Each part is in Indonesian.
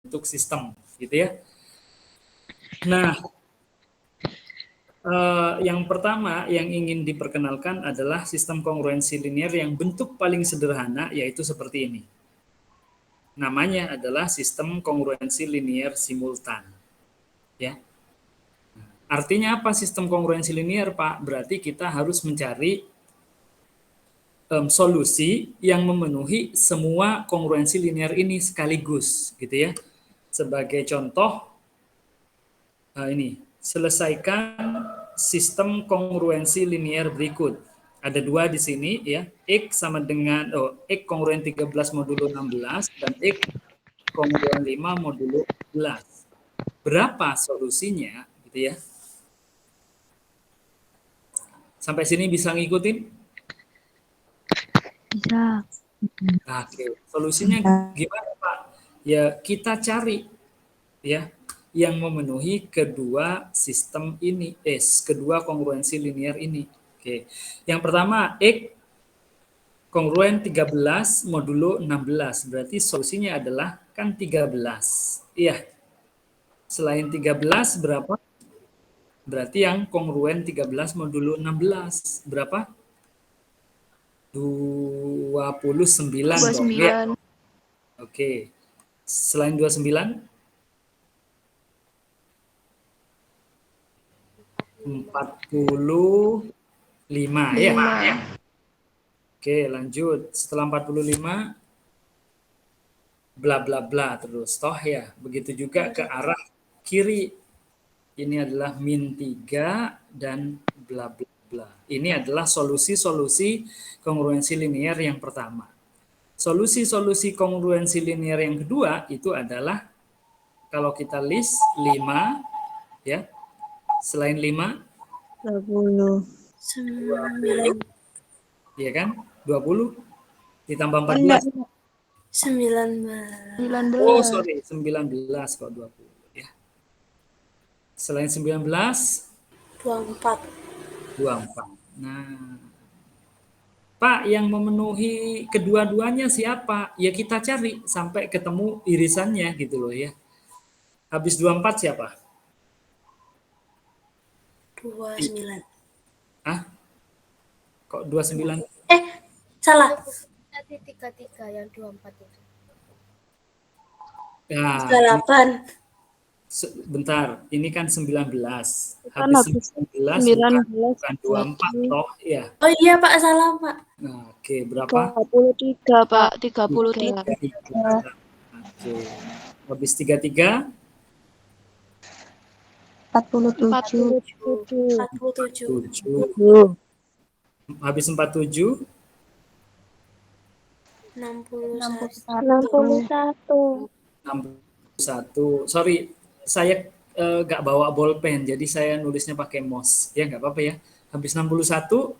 bentuk sistem, gitu ya. Nah, yang pertama yang ingin diperkenalkan adalah sistem kongruensi linear yang bentuk paling sederhana, yaitu seperti ini. Namanya adalah sistem kongruensi linear simultan. Ya. Artinya apa sistem kongruensi linear, Pak? Berarti kita harus mencari solusi yang memenuhi semua kongruensi linear ini sekaligus, gitu ya. Sebagai contoh, ini, selesaikan sistem kongruensi linear berikut. Ada dua di sini ya, X sama dengan X kongruen 13 modulo 16 dan X kongruen 5 modulo 11. Berapa solusinya gitu ya? Sampai sini bisa ngikutin? Bisa. Oke, solusinya gimana, Pak? Ya, kita cari ya yang memenuhi kedua sistem ini, kedua kongruensi linear ini. Oke. Yang pertama, X kongruen 13 modulo 16. Berarti solusinya adalah kan 13. Iya. Selain 13 berapa? Berarti yang kongruen 13 modulo 16 berapa? 29 dong. Ya. Oke. Selain 29? 45 ya. Oke, lanjut. Setelah 45 bla bla bla terus toh ya. Begitu juga ke arah kiri. Ini adalah min 3 dan bla bla bla. Ini adalah solusi-solusi kongruensi linear yang pertama. Solusi-solusi kongruensi linear yang kedua itu adalah kalau kita list 5 ya. Selain 5 20. 20 ya kan? 20 ditambah 14. Enggak. 19. Oh, sorry, 19 kok 20 ya. Selain 19 24. Nah, Pak, yang memenuhi kedua-duanya siapa? Ya kita cari sampai ketemu irisannya gitu loh ya. Habis 24 siapa? 29. Ah? Kok 29? Salah. Nanti 33 yang 24 itu. Nah, 38. bentar, ini kan 19. Kan Habis 19 bukan 24 toh ya. Oh iya Pak, salah Pak. Nah, oke, berapa? 33, Pak. 33. 33. Oke. Habis 33? 47. 47. 7. Habis 47? 61. 61. Sorry, saya nggak bawa bolpen, jadi saya nulisnya pakai mouse. Ya nggak apa-apa ya. Habis 61,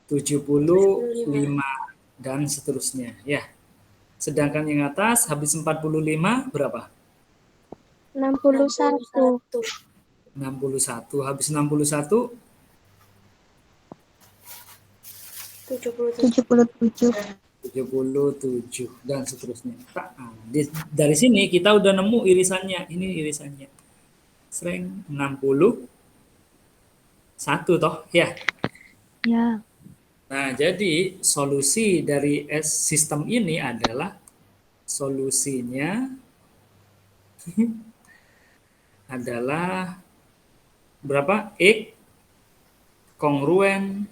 75 dan seterusnya. Ya. Sedangkan yang atas habis 45 berapa? 61. 61. Habis 61 77. 77 dan seterusnya. Dari sini kita udah nemu irisannya. Ini irisannya. Sering 61 toh, ya. Ya. Nah, jadi solusi dari sistem ini adalah solusinya adalah berapa? X kongruen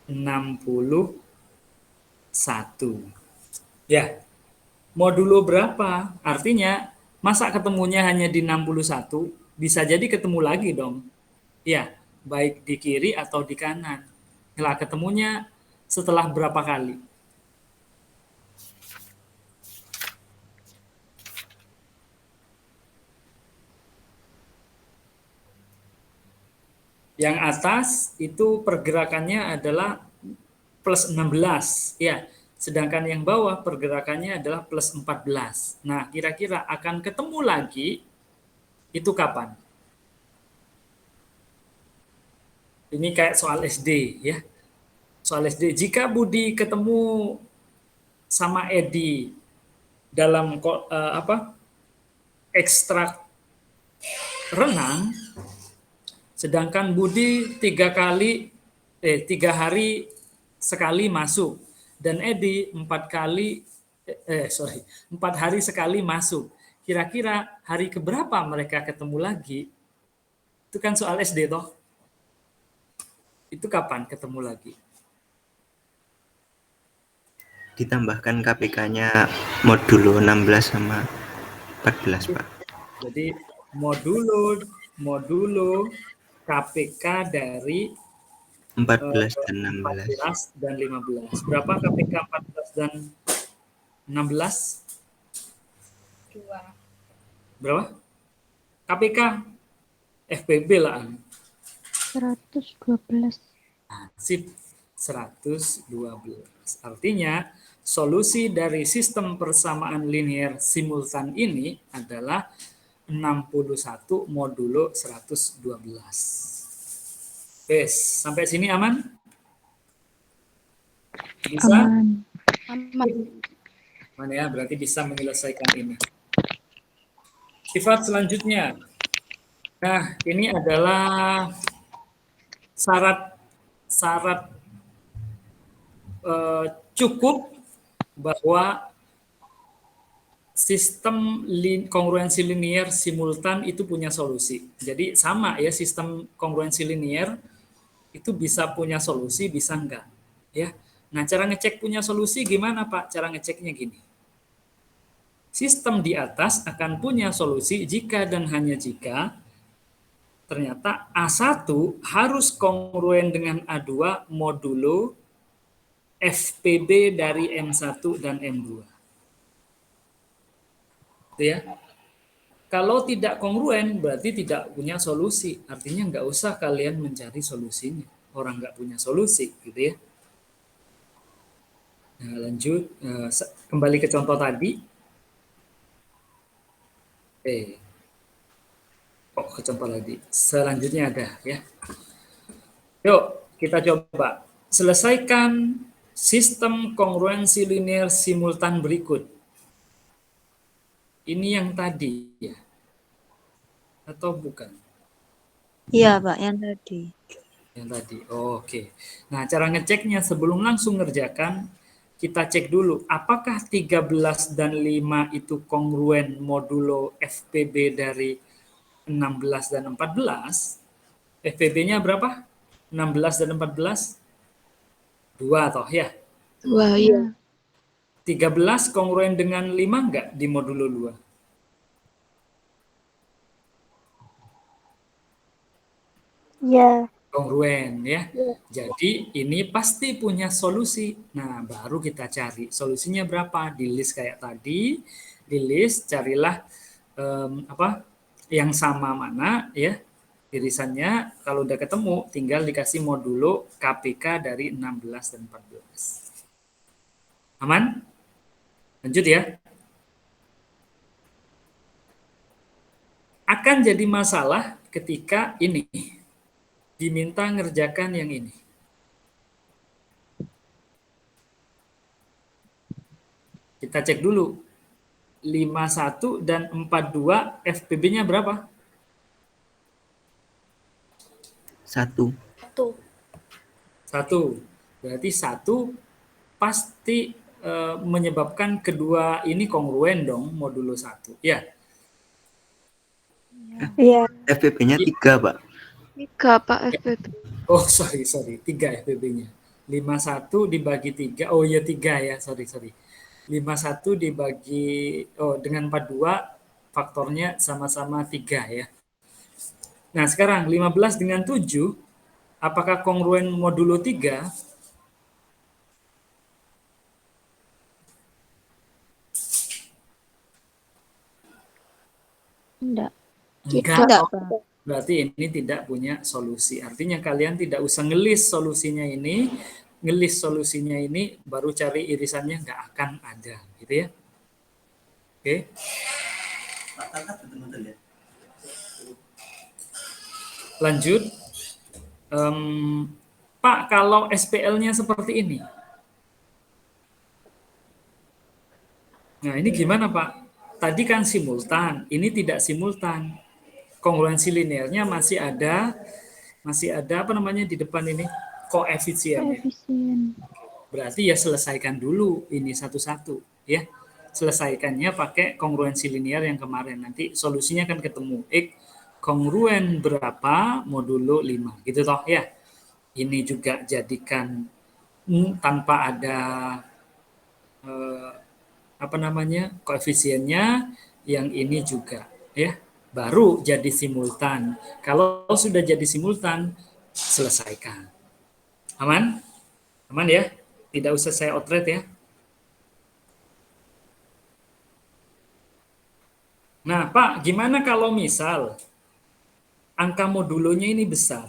61. Ya, modulo berapa? Artinya, masa ketemunya hanya di 61? Bisa jadi ketemu lagi dong. Ya, baik di kiri atau di kanan. Nah, ketemunya setelah berapa kali? Yang atas itu pergerakannya adalah plus 16. Ya, sedangkan yang bawah pergerakannya adalah plus 14. Nah, kira-kira akan ketemu lagi itu kapan? Ini kayak soal SD ya. Soal SD, jika Budi ketemu sama Edi dalam ekstrak renang, sedangkan Budi 3 hari sekali masuk dan Edi 4 hari sekali masuk. Kira-kira hari keberapa mereka ketemu lagi? Itu kan soal SD toh. Itu kapan ketemu lagi? Ditambahkan KPK-nya modulo 16 sama 14, Pak. Jadi modulo KPK dari 14 dan 16. 14 dan 15. Berapa KPK 14 dan 16? 2. Berapa? KPK FPB lah. 112. Sip, 112. Artinya solusi dari sistem persamaan linear simultan ini adalah 61 modulo 112. Sampai sini aman? Bisa? Aman. Mana ya, berarti bisa menyelesaikan ini. Sifat selanjutnya. Nah, ini adalah syarat cukup bahwa sistem kongruensi linear simultan itu punya solusi. Jadi sama ya, sistem kongruensi linear itu bisa punya solusi, bisa enggak. Ya. Nah, cara ngecek punya solusi gimana, Pak? Cara ngeceknya gini. Sistem di atas akan punya solusi jika dan hanya jika ternyata A1 harus kongruen dengan A2 modulo FPB dari M1 dan M2. Itu ya. Kalau tidak kongruen berarti tidak punya solusi. Artinya nggak usah kalian mencari solusinya. Orang nggak punya solusi, gitu ya. Nah, lanjut. Kembali ke contoh tadi. Ke contoh tadi. Selanjutnya ada ya. Yuk, kita coba. Selesaikan sistem kongruensi linear simultan berikut. Ini yang tadi ya? Atau bukan? Iya, Pak, yang tadi. Yang tadi, oke. Nah, cara ngeceknya sebelum langsung ngerjakan, kita cek dulu, apakah 13 dan 5 itu kongruen modulo FPB dari 16 dan 14? FPB-nya berapa? 16 dan 14? 2 toh ya? 2, iya. 13 kongruen dengan 5 enggak di modulo 2? Ya. Kongruen ya. Jadi ini pasti punya solusi. Nah, baru kita cari solusinya berapa. Di list kayak tadi, di list carilah yang sama mana ya. Irisannya kalau udah ketemu tinggal dikasih modulo KPK dari 16 dan 14. Aman? Lanjut ya. Akan jadi masalah ketika ini diminta ngerjakan yang ini. Kita cek dulu. 51 dan 42 FPB-nya berapa? 1. 1. Berarti 1 pasti menyebabkan kedua ini kongruen dong, modulo 1. Ya. Iya. FPB-nya 3, Pak. 3, Pak, FPB. Oh, sorry. 3 FPB-nya. 51 dibagi 3. Oh iya 3 ya, sorry. 51 dibagi dengan 42 faktornya sama-sama 3 ya. Nah, sekarang 15 dengan 7 apakah kongruen modulo 3? Enggak. Enggak. Berarti ini tidak punya solusi. Artinya kalian tidak usah ngelis solusinya ini. Ngelis solusinya ini baru cari irisannya nggak akan ada. Gitu ya. Oke. Lanjut. Pak, kalau SPL-nya seperti ini. Nah, ini gimana, Pak? Tadi kan simultan, ini tidak simultan. Kongruensi linearnya masih ada apa namanya di depan ini? Koefisiennya. Koefisien. Berarti ya selesaikan dulu ini satu-satu, ya. Selesaikannya pakai kongruensi linear yang kemarin. Nanti solusinya kan ketemu. X kongruen berapa modulo 5, gitu toh ya. Ini juga jadikan tanpa ada apa namanya koefisiennya, yang ini juga ya, baru jadi simultan. Kalau sudah jadi simultan, selesaikan. Aman? Aman ya? Tidak usah saya outret ya. Nah, Pak, gimana kalau misal angka modulonya ini besar?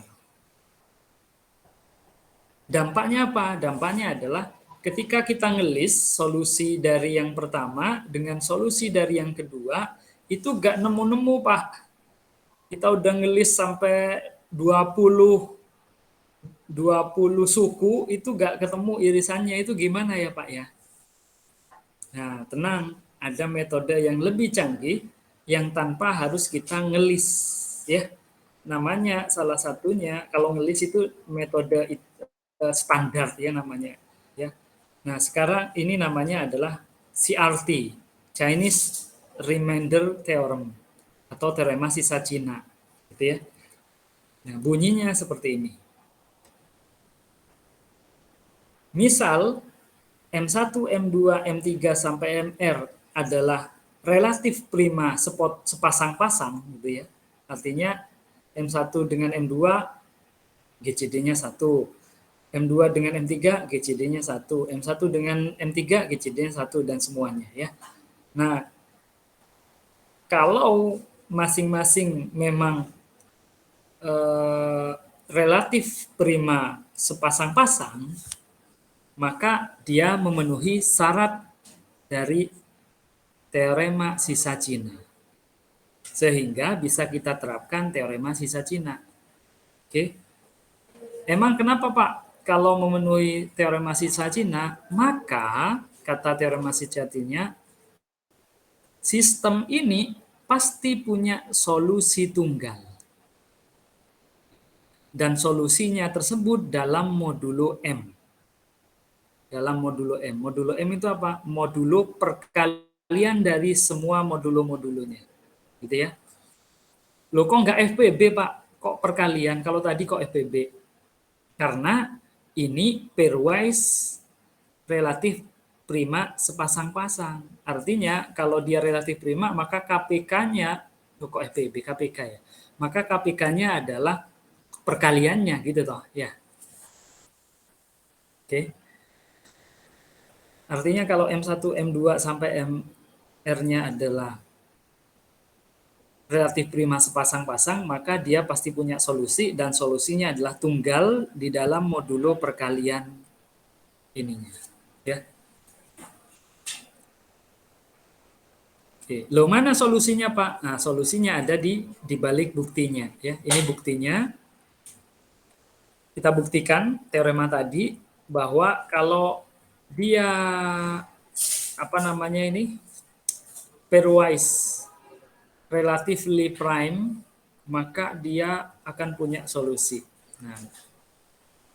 Dampaknya apa? Dampaknya adalah ketika kita ngelis solusi dari yang pertama dengan solusi dari yang kedua, itu gak nemu-nemu, Pak. Kita udah ngelis sampai 20 suku, itu gak ketemu irisannya. Itu gimana ya, Pak ya? Nah, tenang. Ada metode yang lebih canggih yang tanpa harus kita ngelis, ya. Namanya salah satunya, kalau ngelis itu metode standar ya namanya, ya. Nah, sekarang ini namanya adalah CRT, Chinese Remainder Theorem atau teorema sisa Cina, gitu ya. Nah, bunyinya seperti ini. Misal M1, M2, M3 sampai MR adalah relatif prima sepasang-pasang, gitu ya. Artinya M1 dengan M2 GCD-nya 1, M2 dengan M3 GCD-nya 1, M1 dengan M3 GCD-nya 1, dan semuanya ya. Nah, kalau masing-masing memang relatif prima sepasang-pasang, maka dia memenuhi syarat dari teorema sisa Cina. Sehingga bisa kita terapkan teorema sisa Cina. Oke. Emang kenapa, Pak? Kalau memenuhi teorema sisa Cina, maka kata teorema sisa Cina, sistem ini pasti punya solusi tunggal. Dan solusinya tersebut dalam modulo M. Dalam modulo M. Modulo M itu apa? Modulo perkalian dari semua modulo-modulonya. Gitu ya. Loh, kok nggak FPB, Pak? Kok perkalian? Kalau tadi kok FPB? Karena ini pairwise relatif prima sepasang-pasang. Artinya kalau dia relatif prima, maka KPK-nya, kok FPB, KPK ya. Maka KPK-nya adalah perkaliannya gitu toh, ya. Oke. Artinya kalau M1, M2 sampai MR-nya adalah relatif prima sepasang-pasang, maka dia pasti punya solusi, dan solusinya adalah tunggal di dalam modulo perkalian ininya, ya. Oke, lo mana solusinya, Pak? Nah, solusinya ada di balik buktinya, ya. Ini buktinya. Kita buktikan teorema tadi bahwa kalau dia apa namanya ini pairwise relatively prime, maka dia akan punya solusi. Nah,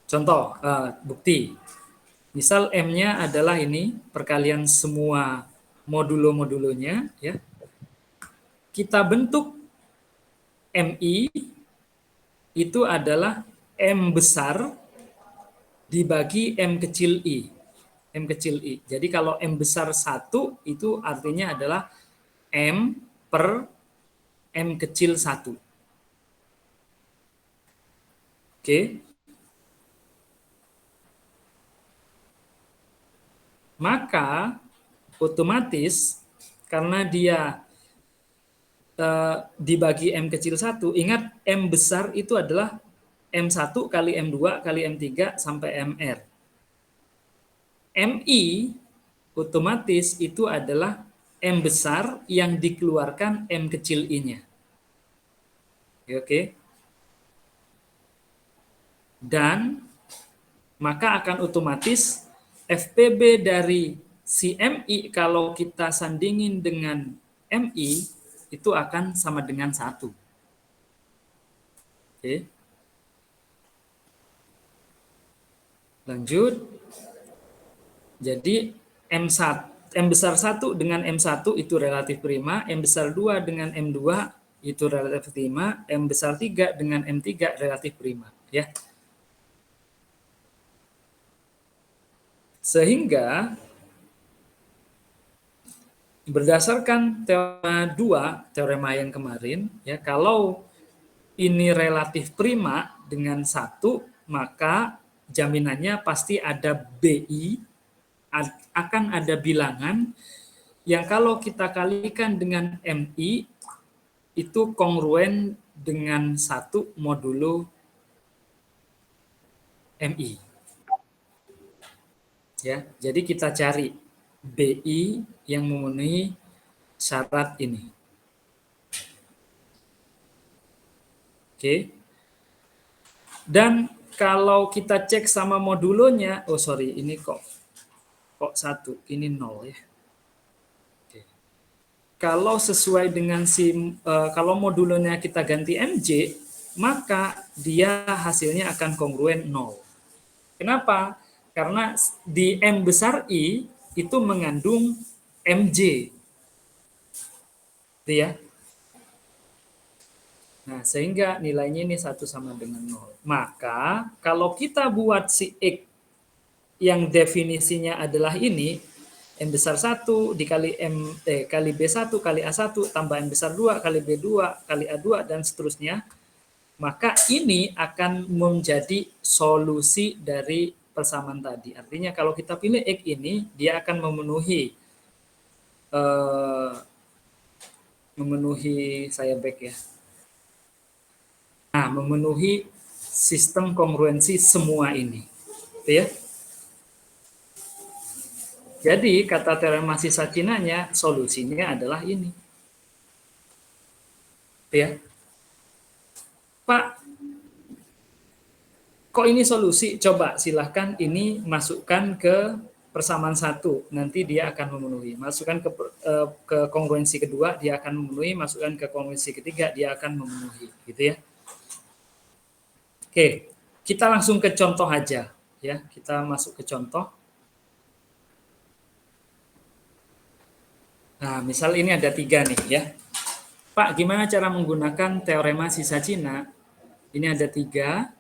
contoh bukti. Misal M-nya adalah ini perkalian semua modulo-modulonya, ya. Kita bentuk MI itu adalah M besar dibagi M kecil I. M kecil I. Jadi kalau M besar 1 itu artinya adalah M per M kecil 1. Oke. Maka otomatis karena dia dibagi M kecil 1, ingat M besar itu adalah M1 kali M2 kali M3 sampai MR. MI otomatis itu adalah M besar yang dikeluarkan M kecil I-nya. Oke. Dan maka akan otomatis FPB dari Si MI kalau kita sandingin dengan MI itu akan sama dengan 1. Oke. Lanjut. Jadi M besar 1 dengan M1 itu relatif prima, M besar 2 dengan M2 itu relatif prima, M besar 3 dengan M3 relatif prima, ya. Sehingga berdasarkan teorema yang kemarin, ya, kalau ini relatif prima dengan 1, maka jaminannya pasti ada BI, akan ada bilangan yang kalau kita kalikan dengan MI itu kongruen dengan 1 modulo MI. Ya, jadi kita cari BI yang memenuhi syarat ini. Oke. Dan kalau kita cek sama modulonya, ini kok 1, ini 0 ya. Oke. Kalau sesuai dengan kalau modulonya kita ganti MJ, maka dia hasilnya akan kongruen 0. Kenapa? Karena di M besar I itu mengandung MJ. Itu ya. Nah, sehingga nilainya ini 1 sama dengan 0. Maka kalau kita buat si X yang definisinya adalah ini, M besar 1 dikali kali B1 kali A1 tambah M besar 2 kali B2 kali A2 dan seterusnya, maka ini akan menjadi solusi dari persamaan tadi. Artinya kalau kita pilih X ini, dia akan memenuhi saya back ya. Nah, memenuhi sistem kongruensi semua ini. Itu ya. Jadi kata teorema sisa Cinanya, solusinya adalah ini. Itu ya. Pak, kok ini solusi? Coba silahkan ini masukkan ke persamaan 1, nanti dia akan memenuhi. Masukkan ke kongruensi kedua, dia akan memenuhi. Masukkan ke kongruensi ketiga, dia akan memenuhi. Gitu ya. Oke, kita langsung ke contoh aja. Ya, kita masuk ke contoh. Nah, misal ini ada 3 nih ya. Pak, gimana cara menggunakan teorema sisa Cina? Ini ada 3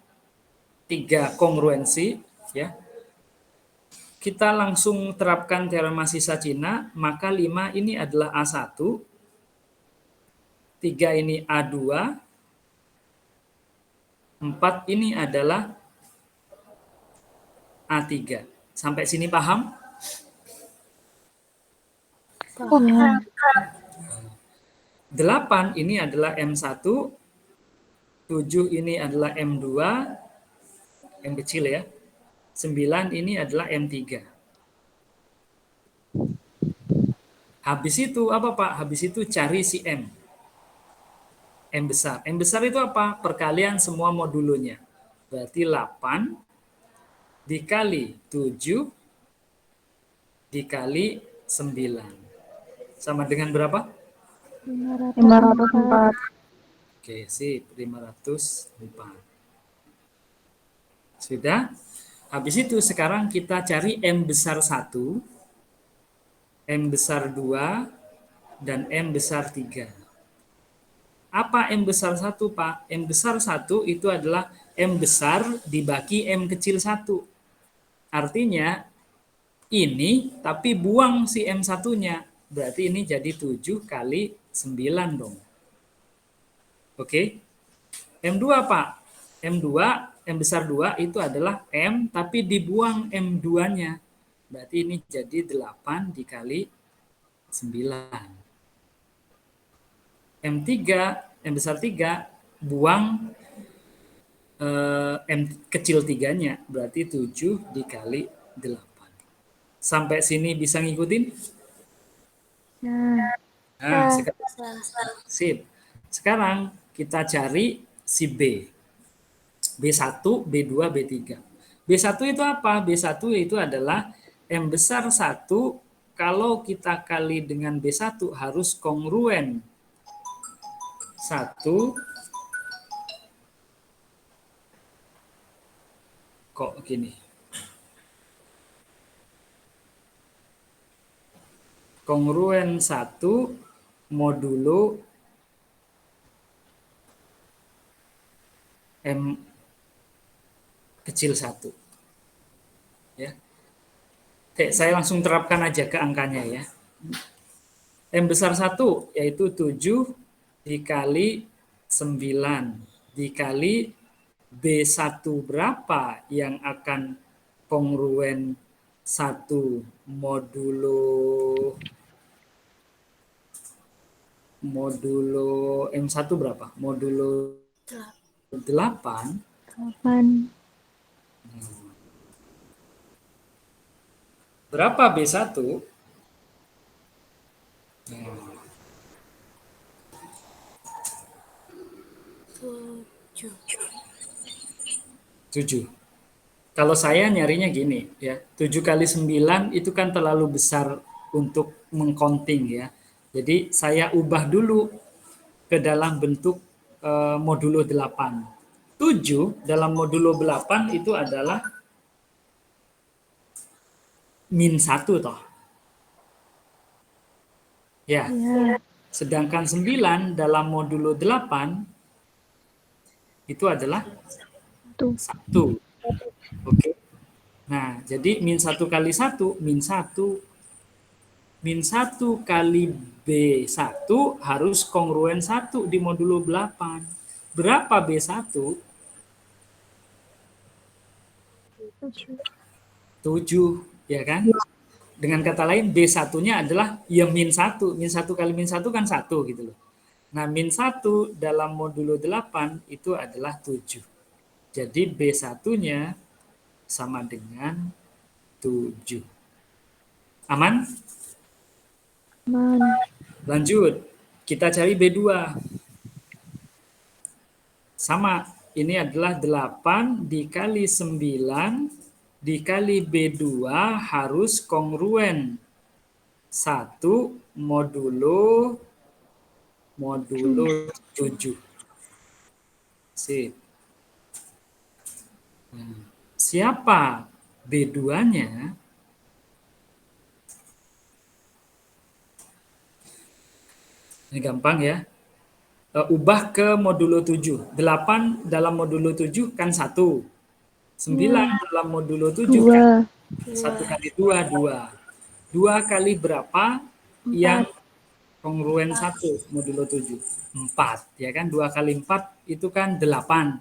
kongruensi ya. Kita langsung terapkan teorema sisa Cina, maka 5 ini adalah A1, 3 ini A2, 4 ini adalah A3. Sampai sini paham? Paham. 8 ini adalah M1, 7 ini adalah M2, M kecil ya. 9 ini adalah M3. Habis itu apa Pak? Habis itu cari si M. M besar. M besar itu apa? Perkalian semua modulonya. Berarti 8 dikali 7 dikali 9. Sama dengan berapa? 504. Oke, sip. 504. Sudah? Habis itu sekarang kita cari M besar 1, M besar 2, dan M besar 3. Apa M besar 1, Pak? M besar 1 itu adalah M besar dibagi M kecil 1. Artinya ini tapi buang si M1-nya. Berarti ini jadi 7 kali 9 dong. Oke? M2, Pak? M2, M besar 2 itu adalah M tapi dibuang M2-nya. Berarti ini jadi 8 dikali 9. M3, M besar 3, buang M kecil 3-nya. Berarti 7 dikali 8. Sampai sini bisa ngikutin? Nah, sip. Sekarang kita cari si B. B1, B2, B3. B1 itu apa? B1 itu adalah M besar 1 kalau kita kali dengan B1 harus kongruen. 1 kok gini. Kongruen 1 modulo M kecil 1. Ya. Oke, saya langsung terapkan aja ke angkanya ya. M besar 1 yaitu 7 dikali 9 dikali B1 berapa yang akan kongruen 1 modulo M1 berapa? Modulo 8. 8. Berapa B1? Nah, 7. Kalau saya nyarinya gini ya, 7 kali 9 itu kan terlalu besar untuk mengcounting ya. Jadi saya ubah dulu ke dalam bentuk modulo 8. 7 dalam modulo 8 itu adalah min 1 toh. Ya. Ya. Sedangkan 9 dalam modulo 8 itu adalah 1. Oke. Nah, jadi min 1 kali 1, min 1. Min 1 kali B1 harus kongruen 1 di modulo 8. Berapa B1? 7, ya kan? Dengan kata lain, B1-nya adalah ya min 1. Min 1 kali min 1 kan 1 gitu loh. Nah, min 1 dalam modulo 8 itu adalah 7. Jadi B1-nya sama dengan 7. Aman? Aman. Lanjut. Kita cari B2. Sama. Ini adalah 8 dikali 9 dikali B2 harus kongruen 1 modulo 7. Sip. Siapa B2-nya? Ini gampang ya. Ubah ke modulo 7. 8 dalam modulo 7 kan 1. 9 dalam modulo 7 kan 1 kali 2, 2. 2 kali berapa yang kongruen 1 modulo 7? 4. Ya kan? 2 kali 4 itu kan 8.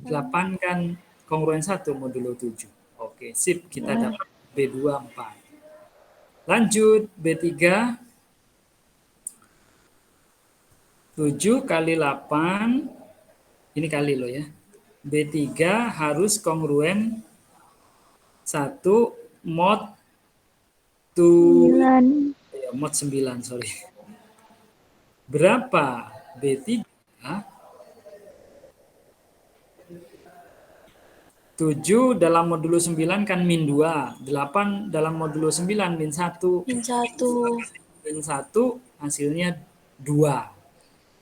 8 kan kongruen 1 modulo 7. Oke, sip. Kita dapat B2 4. Lanjut, B3. 7 kali 8, ini kali loh ya. B3 harus kongruen 1 mod 9. Ya, mod 9, sorry. Berapa B3? 7 dalam modulo 9 kan min 2. 8 dalam modulo 9 min 1. Min 1. Min 1 hasilnya 2.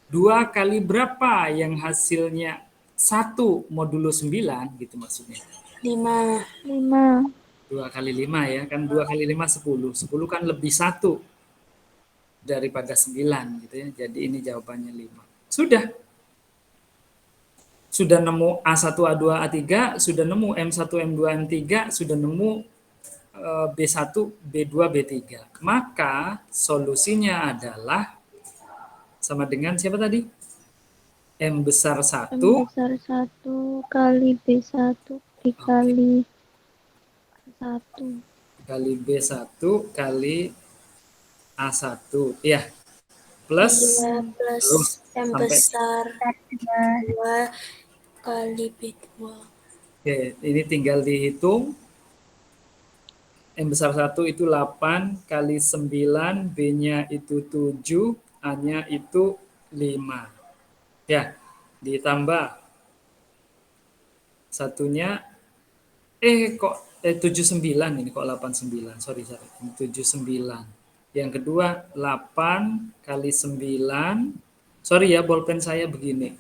2 kali berapa yang hasilnya 1 modulo 9 gitu maksudnya. 5. 5. 2 kali 5 ya, kan 2 kali 5 10. 10 kan lebih 1 daripada 9 gitu ya. Jadi ini jawabannya 5. Sudah. Sudah nemu A1, A2, A3, sudah nemu M1, M2, M3, sudah nemu B1, B2, B3. Maka solusinya adalah sama dengan siapa tadi? M besar 1. M besar 1 kali B1 dikali 1. Kali B1 kali A1. Ya. Plus. Plus M sampai. besar 2 kali B2. Oke, ini tinggal dihitung. M besar 1 itu 8 kali 9, B-nya itu 7, A-nya itu 5. Ya, ditambah satunya kok 79 ini kok 89. Sorry. 79. Yang kedua 8 kali 9. Sorry ya, bolpen saya begini.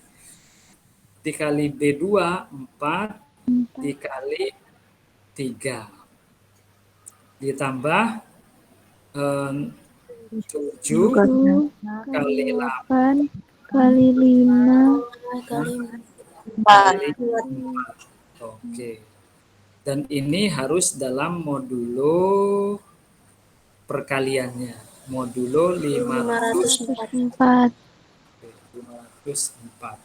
Dikali B2 4 dikali 3. Ditambah 7 kali 8 8 kali 5 Kali kali 4. Oke. Dan ini harus dalam modulo perkaliannya. Modulo 504. 4.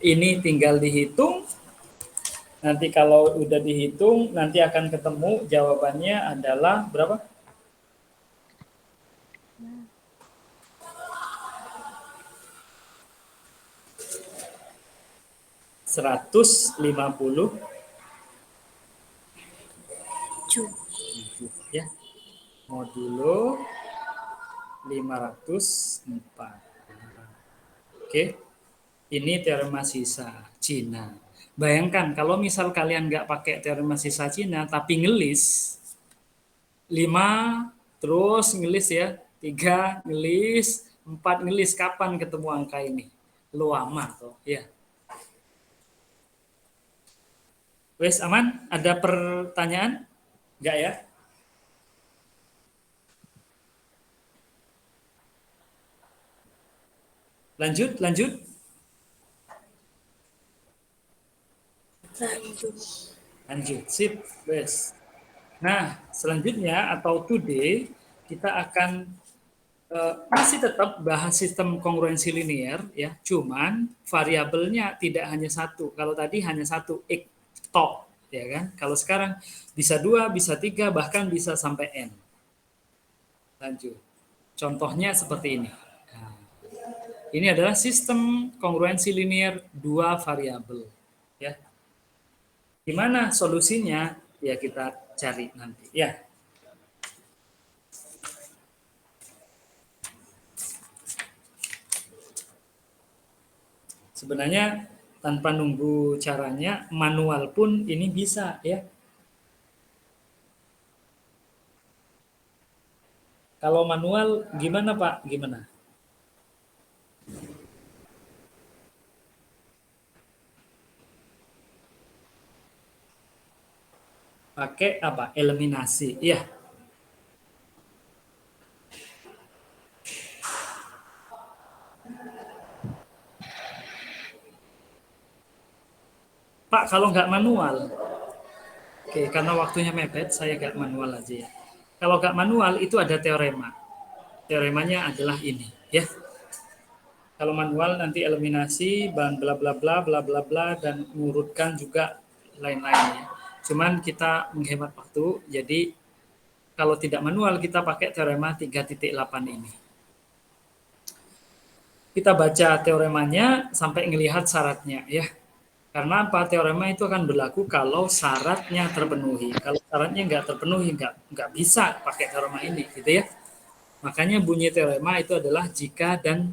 Ini tinggal dihitung. Nanti kalau udah dihitung, nanti akan ketemu jawabannya adalah berapa? $157 ya. Modulo 504. Oke. Ini teorema sisa Cina. Bayangkan kalau misal kalian nggak pakai teorema sisa Cina, tapi ngelis 5, terus ngelis ya, 3 ngelis, 4 ngelis, kapan ketemu angka ini? Lama toh, ya. Wes aman? Ada pertanyaan? Enggak ya? Lanjut. lanjut. Sip, wes. Nah, selanjutnya atau today kita akan masih tetap bahas sistem kongruensi linear ya, cuman variabelnya tidak hanya satu. Kalau tadi hanya satu x tok, ya kan? Kalau sekarang bisa 2, bisa 3, bahkan bisa sampai n. Lanjut. Contohnya seperti ini. Nah, ini adalah sistem kongruensi linear 2 variabel, ya. Gimana solusinya? Ya kita cari nanti, ya. Sebenarnya tanpa nunggu caranya, manual pun ini bisa ya. Kalau manual gimana Pak? Gimana? Pakai apa? Eliminasi. Iya. Pak, kalau nggak manual, oke, karena waktunya mepet, saya nggak manual aja ya. Kalau nggak manual, itu ada teorema. Teoremanya adalah ini, ya. Kalau manual nanti eliminasi, bla bla bla bla bla bla bla, dan mengurutkan juga lain-lainnya. Cuman kita menghemat waktu, jadi kalau tidak manual, kita pakai teorema 3.8 ini. Kita baca teoremanya sampai ngelihat syaratnya, ya. Karena apa? Teorema itu akan berlaku kalau syaratnya terpenuhi. Kalau syaratnya nggak terpenuhi, nggak bisa pakai teorema ini, gitu ya. Makanya bunyi teorema itu adalah jika dan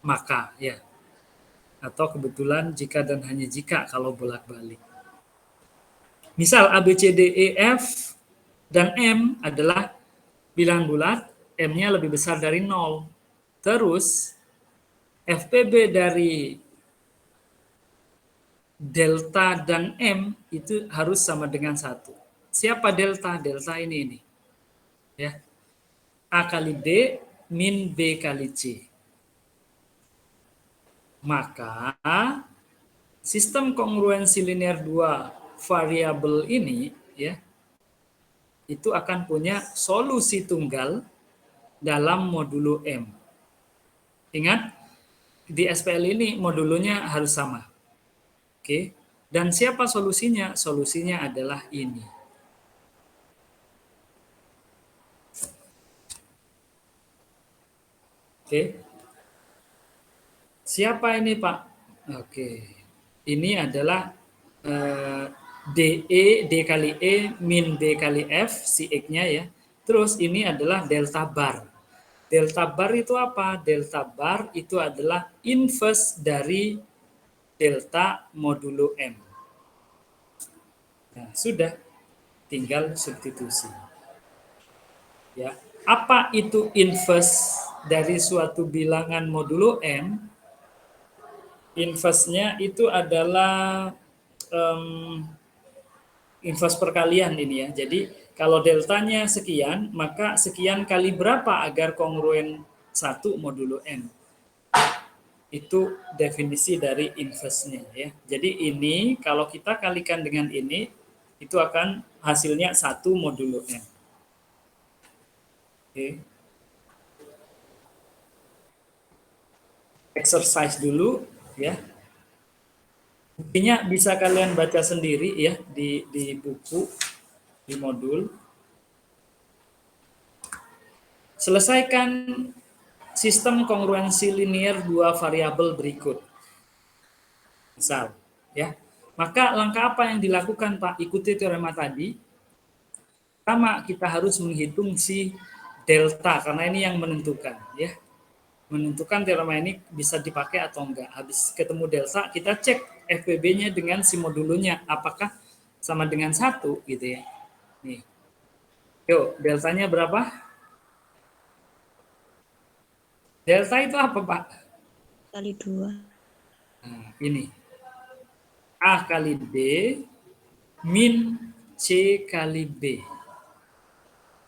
maka, ya. Atau kebetulan jika dan hanya jika kalau bolak-balik. Misal A, B, C, D, E, F, dan M adalah bilangan bulat, M-nya lebih besar dari 0. Terus FPB dari delta dan M itu harus sama dengan 1. Siapa delta? Delta ini. Ya. A kali D min B kali C. Maka sistem kongruensi linear 2 variabel ini ya itu akan punya solusi tunggal dalam modulo M. Ingat, di SPL ini modulonya harus sama. Oke. Dan siapa solusinya? Solusinya adalah ini. Oke. Siapa ini, Pak? Oke. Ini adalah DE, D kali E, min B kali F, si X-nya ya. Terus ini adalah delta bar. Delta bar itu apa? Delta bar itu adalah inverse dari delta modulo M. Nah, sudah, tinggal substitusi. Ya. Apa itu inverse dari suatu bilangan modulo n? Inverse-nya itu adalah inverse perkalian ini ya. Jadi kalau deltanya sekian, maka sekian kali berapa agar kongruen 1 modulo n? Itu definisi dari inverse-nya ya. Jadi ini kalau kita kalikan dengan ini, itu akan hasilnya 1 modulo n. Oke. Exercise dulu ya. Buktinya bisa kalian baca sendiri ya di buku, di modul. Selesaikan sistem kongruensi linear 2 variabel berikut. Misal, ya. Maka langkah apa yang dilakukan Pak? Ikuti teorema tadi. Pertama, kita harus menghitung si delta karena ini yang menentukan, ya. Menentukan teorema ini bisa dipakai atau enggak. Habis ketemu delta, kita cek FPB-nya dengan si modulunya apakah sama dengan 1 gitu ya. Nih. Yuk, deltanya berapa? Delta itu apa, Pak? Kali 2. Nah, ini. A kali B min C kali B.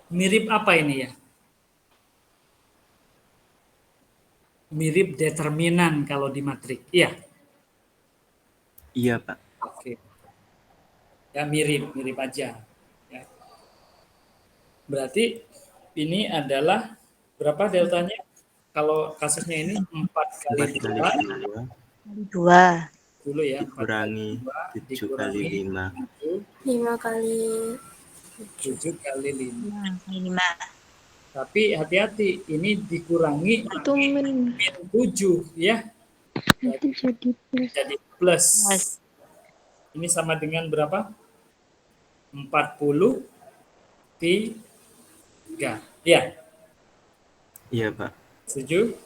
Mirip apa ini ya? Mirip determinan kalau di matrik. Iya. Iya, Pak. Oke. Ya mirip aja. Ya. Berarti ini adalah berapa deltanya? Kalau kasusnya ini 4 kali 2. 2. Dulu ya. Dikurangi 7 kali 5. 5 kali 7 kali 5. 5. Tapi hati-hati, ini dikurangi Itu min. min 7 ya. Itu jadi plus. Jadi plus. Ini sama dengan berapa? 43. Ya, Iya, Pak. setuju?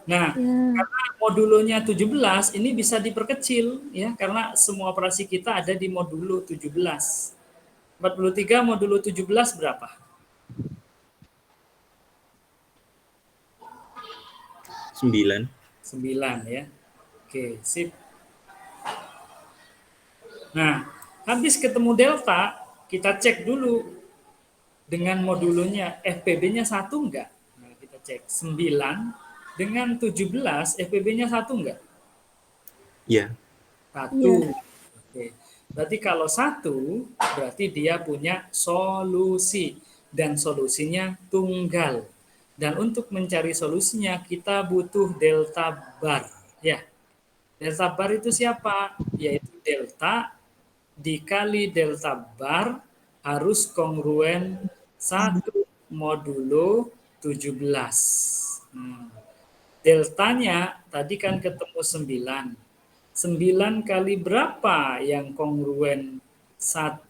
Nah, Ya. karena modulonya 17, ini bisa diperkecil ya karena semua operasi kita ada di modulo 17. 43 modulo 17 berapa? 9. 9 ya. Oke, sip. Nah, habis ketemu delta, kita cek dulu dengan modulonya FPB-nya 1 enggak? Nah, kita cek 9 dengan 17 FPB-nya 1 enggak? Iya. 1. Iya. Oke. Berarti kalau 1 berarti dia punya solusi dan solusinya tunggal. Dan untuk mencari solusinya kita butuh delta bar ya. Delta bar itu siapa? Yaitu delta dikali delta bar harus kongruen 1 modulo 17. Deltanya tadi kan ketemu 9. 9 kali berapa yang kongruen 1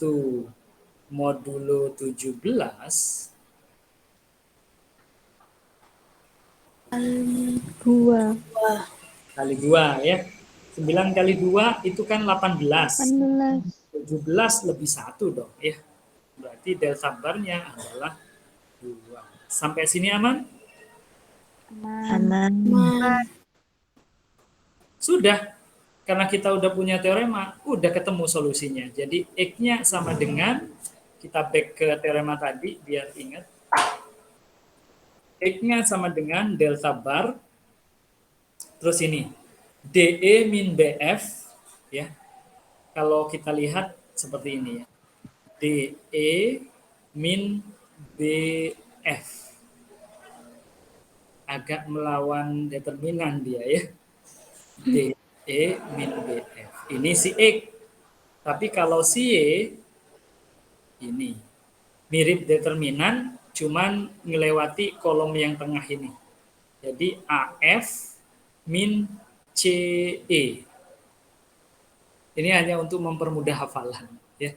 modulo 17? kali 2. 2. Kali 2 ya. 9 kali 2 itu kan 18. 18. 17 lebih 1 dong ya. Berarti delta barnya adalah 2. Sampai sini aman? Aman. Sudah. Karena kita udah punya teorema, udah ketemu solusinya. Jadi X-nya sama dengan, kita back ke teorema tadi biar ingat. X-nya sama dengan delta bar. Terus ini, DE min BF. Ya. Kalau kita lihat seperti ini ya. DE min BF. Agak melawan determinan dia ya. DE min BF. Ini si X. Tapi kalau si Y, ini. Mirip determinan, cuman ngelewati kolom yang tengah ini. Jadi AF min CE. Ini hanya untuk mempermudah hafalan. Ya.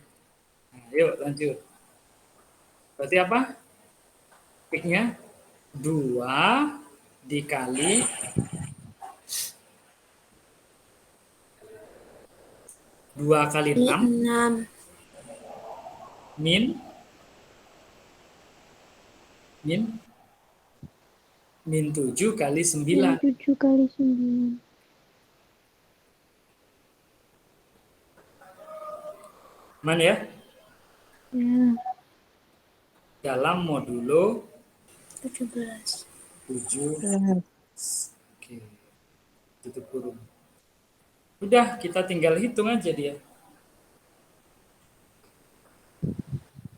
Nah, yuk lanjut. Berarti apa? X-nya 2 dikali 2 kali 6. 6. min min 7 kali 9. 7 kali 9. Mana ya? Ya. Dalam modulo 17. 7. Oke. Tutup kurung. Udah, kita tinggal hitung aja dia.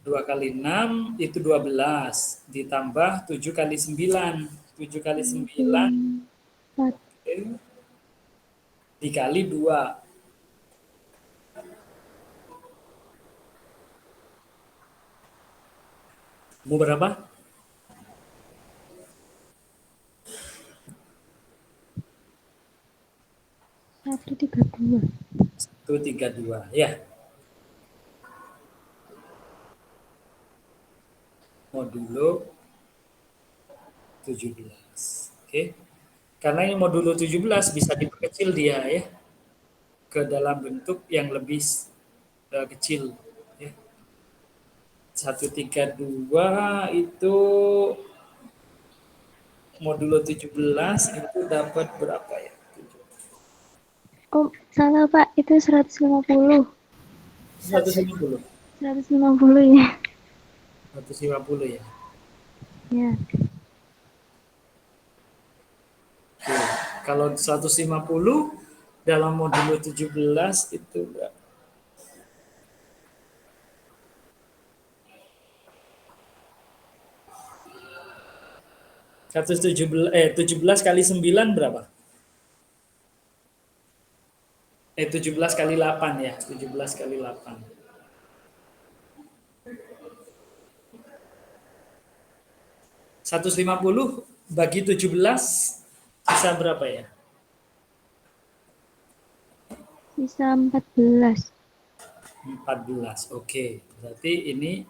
2 kali 6 itu 12. Ditambah 7 kali 9. 7 kali 9 4. dikali 2. Mau berapa? 132. 132. Ya. Modulo 17. Oke. Karena ini modulo 17 bisa diperkecil dia ya ke dalam bentuk yang lebih kecil ya. 132 itu modulo 17 itu dapat berapa ya? Oh, salah Pak. Itu 150. 150. 150 ya. 150 ya. Ya. Oke. Kalau 150 dalam modulo 17 itu berapa? Satu 17 kali 9 berapa? 17 kali 8 ya. 17 kali 8. 150 bagi 17 sisa berapa ya? Sisa 14. 14. Oke. Berarti ini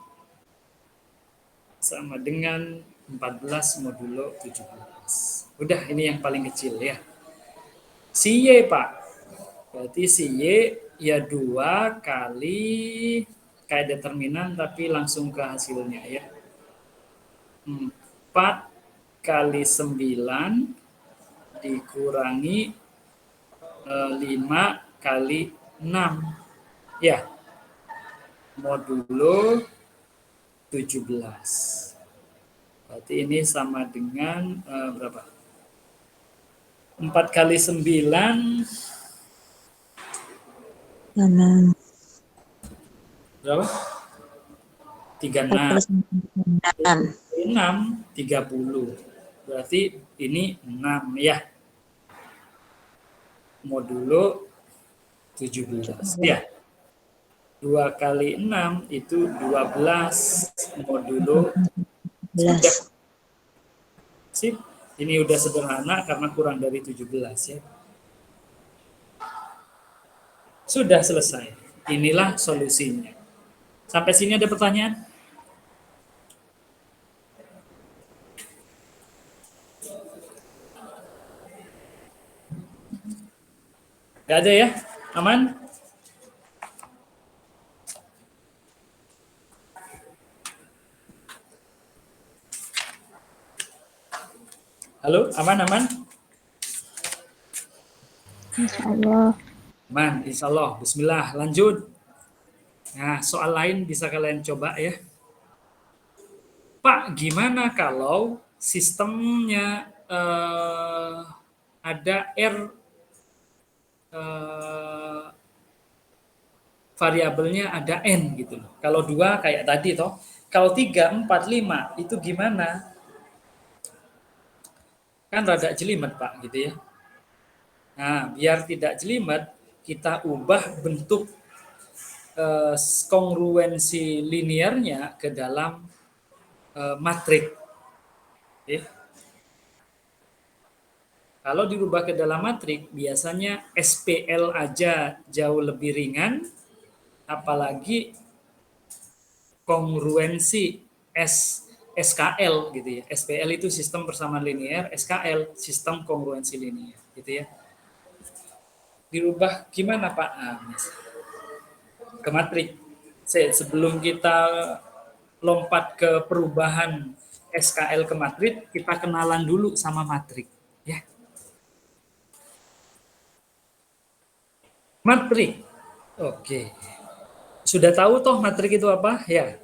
sama dengan 14 modulo 17. Udah, ini yang paling kecil ya. Si Y, Pak. Berarti si Y ya 2 kali kayak determinan tapi langsung ke hasilnya ya. 4 kali 9 dikurangi 5 kali 6. Ya. Modulo 17. Berarti ini sama dengan berapa? 4 kali 9 berapa? 36. 6, 30. Berarti ini 6 ya. Modulo 17. Ya. 2 kali 6 itu 12 modulo 11. Sip. Ini udah sederhana karena kurang dari 17 ya. Sudah selesai. Inilah solusinya. Sampai sini ada pertanyaan? Gak ada ya? Aman? Halo, aman? Insya Allah. Aman, insya Allah. Bismillah, lanjut. Nah, soal lain bisa kalian coba ya. Pak, gimana kalau sistemnya ada R variabelnya ada N gitu loh. Kalau 2 kayak tadi toh. Kalau 3, 4, 5 itu gimana? Kan rada jelimet Pak gitu ya. Nah, biar tidak jelimet, kita ubah bentuk kongruensi linearnya ke dalam matrik. Okay. Kalau dirubah ke dalam matrik, biasanya SPL aja jauh lebih ringan, apalagi kongruensi SKL gitu ya. SPL itu sistem persamaan linear, SKL sistem kongruensi linear gitu ya. Dirubah gimana Pak? Ke matrik. Sebelum kita lompat ke perubahan SKL ke matrik, kita kenalan dulu sama matrik. Ya. Matrik. Oke. Sudah tahu toh matrik itu apa? Ya.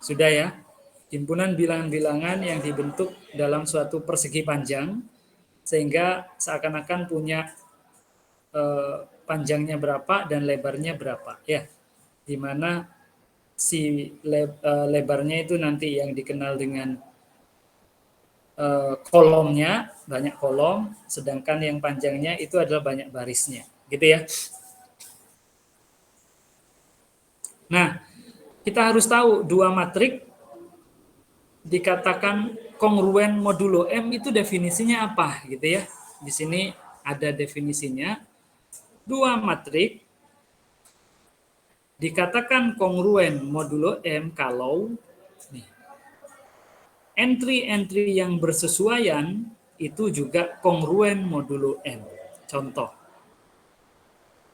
Sudah ya? Himpunan bilangan-bilangan yang dibentuk dalam suatu persegi panjang, sehingga seakan-akan punya panjangnya berapa dan lebarnya berapa. Ya, di mana si lebarnya itu nanti yang dikenal dengan kolomnya, banyak kolom, sedangkan yang panjangnya itu adalah banyak barisnya. Gitu ya. Nah, kita harus tahu dua matrik dikatakan kongruen modulo M itu definisinya apa gitu ya. Di sini ada definisinya. Dua matrik dikatakan kongruen modulo M kalau entry-entry yang bersesuaian itu juga kongruen modulo M. Contoh,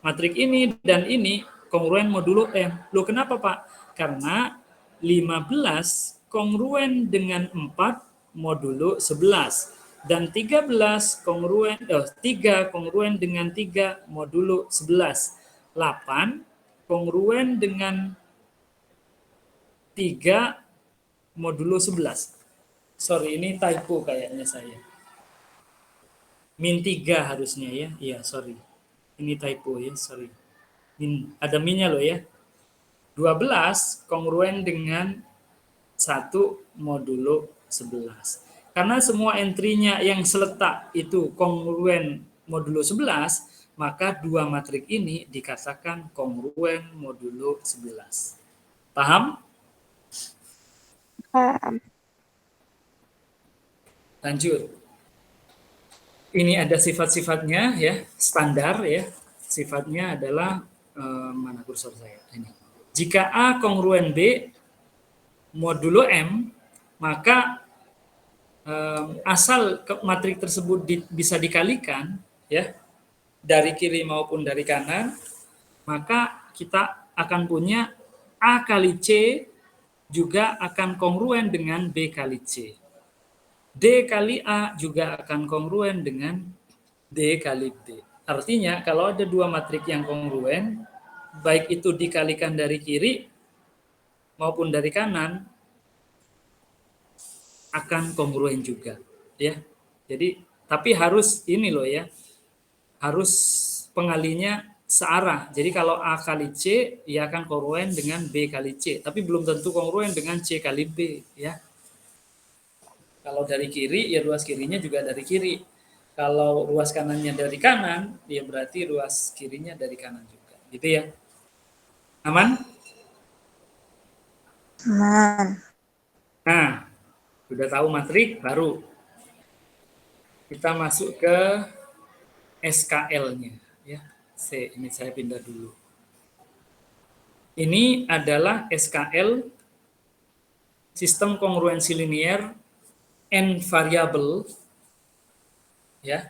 matrik ini dan ini kongruen modulo M. Loh kenapa Pak? Karena 15 kongruen dengan 4 modulo 11 dan 13 kongruen 3 kongruen dengan 3 modulo 11. 8 kongruen dengan 3 modulo 11. Sorry, ini typo kayaknya saya. Min 3 harusnya ya. Iya, sorry. Ini typo ya, sorry. Ada minnya loh ya. 12 kongruen dengan 1 modulo 11. Karena semua entry-nya yang seletak itu kongruen modulo 11, maka dua matrik ini dikatakan kongruen modulo 11. Paham? Paham. Lanjut. Ini ada sifat-sifatnya ya, standar ya. Sifatnya adalah mana kursor saya? Ini. Jika A kongruen B modulo M, maka asal matrik tersebut bisa dikalikan ya dari kiri maupun dari kanan, maka kita akan punya A kali C juga akan kongruen dengan B kali C. D kali A juga akan kongruen dengan D kali B. Artinya kalau ada dua matrik yang kongruen, baik itu dikalikan dari kiri maupun dari kanan, akan kongruen juga ya. Jadi tapi harus ini loh ya. Harus pengalinya searah. Jadi kalau A kali C ia akan kongruen dengan B kali C, tapi belum tentu kongruen dengan C kali B ya. Kalau dari kiri ya ruas kirinya juga dari kiri. Kalau ruas kanannya dari kanan, ya berarti ruas kirinya dari kanan juga. Gitu ya. Aman? Aman. Nah, sudah tahu matrik, baru kita masuk ke SKL-nya. Ya, ini saya pindah dulu. Ini adalah SKL sistem kongruensi linier n variabel, ya,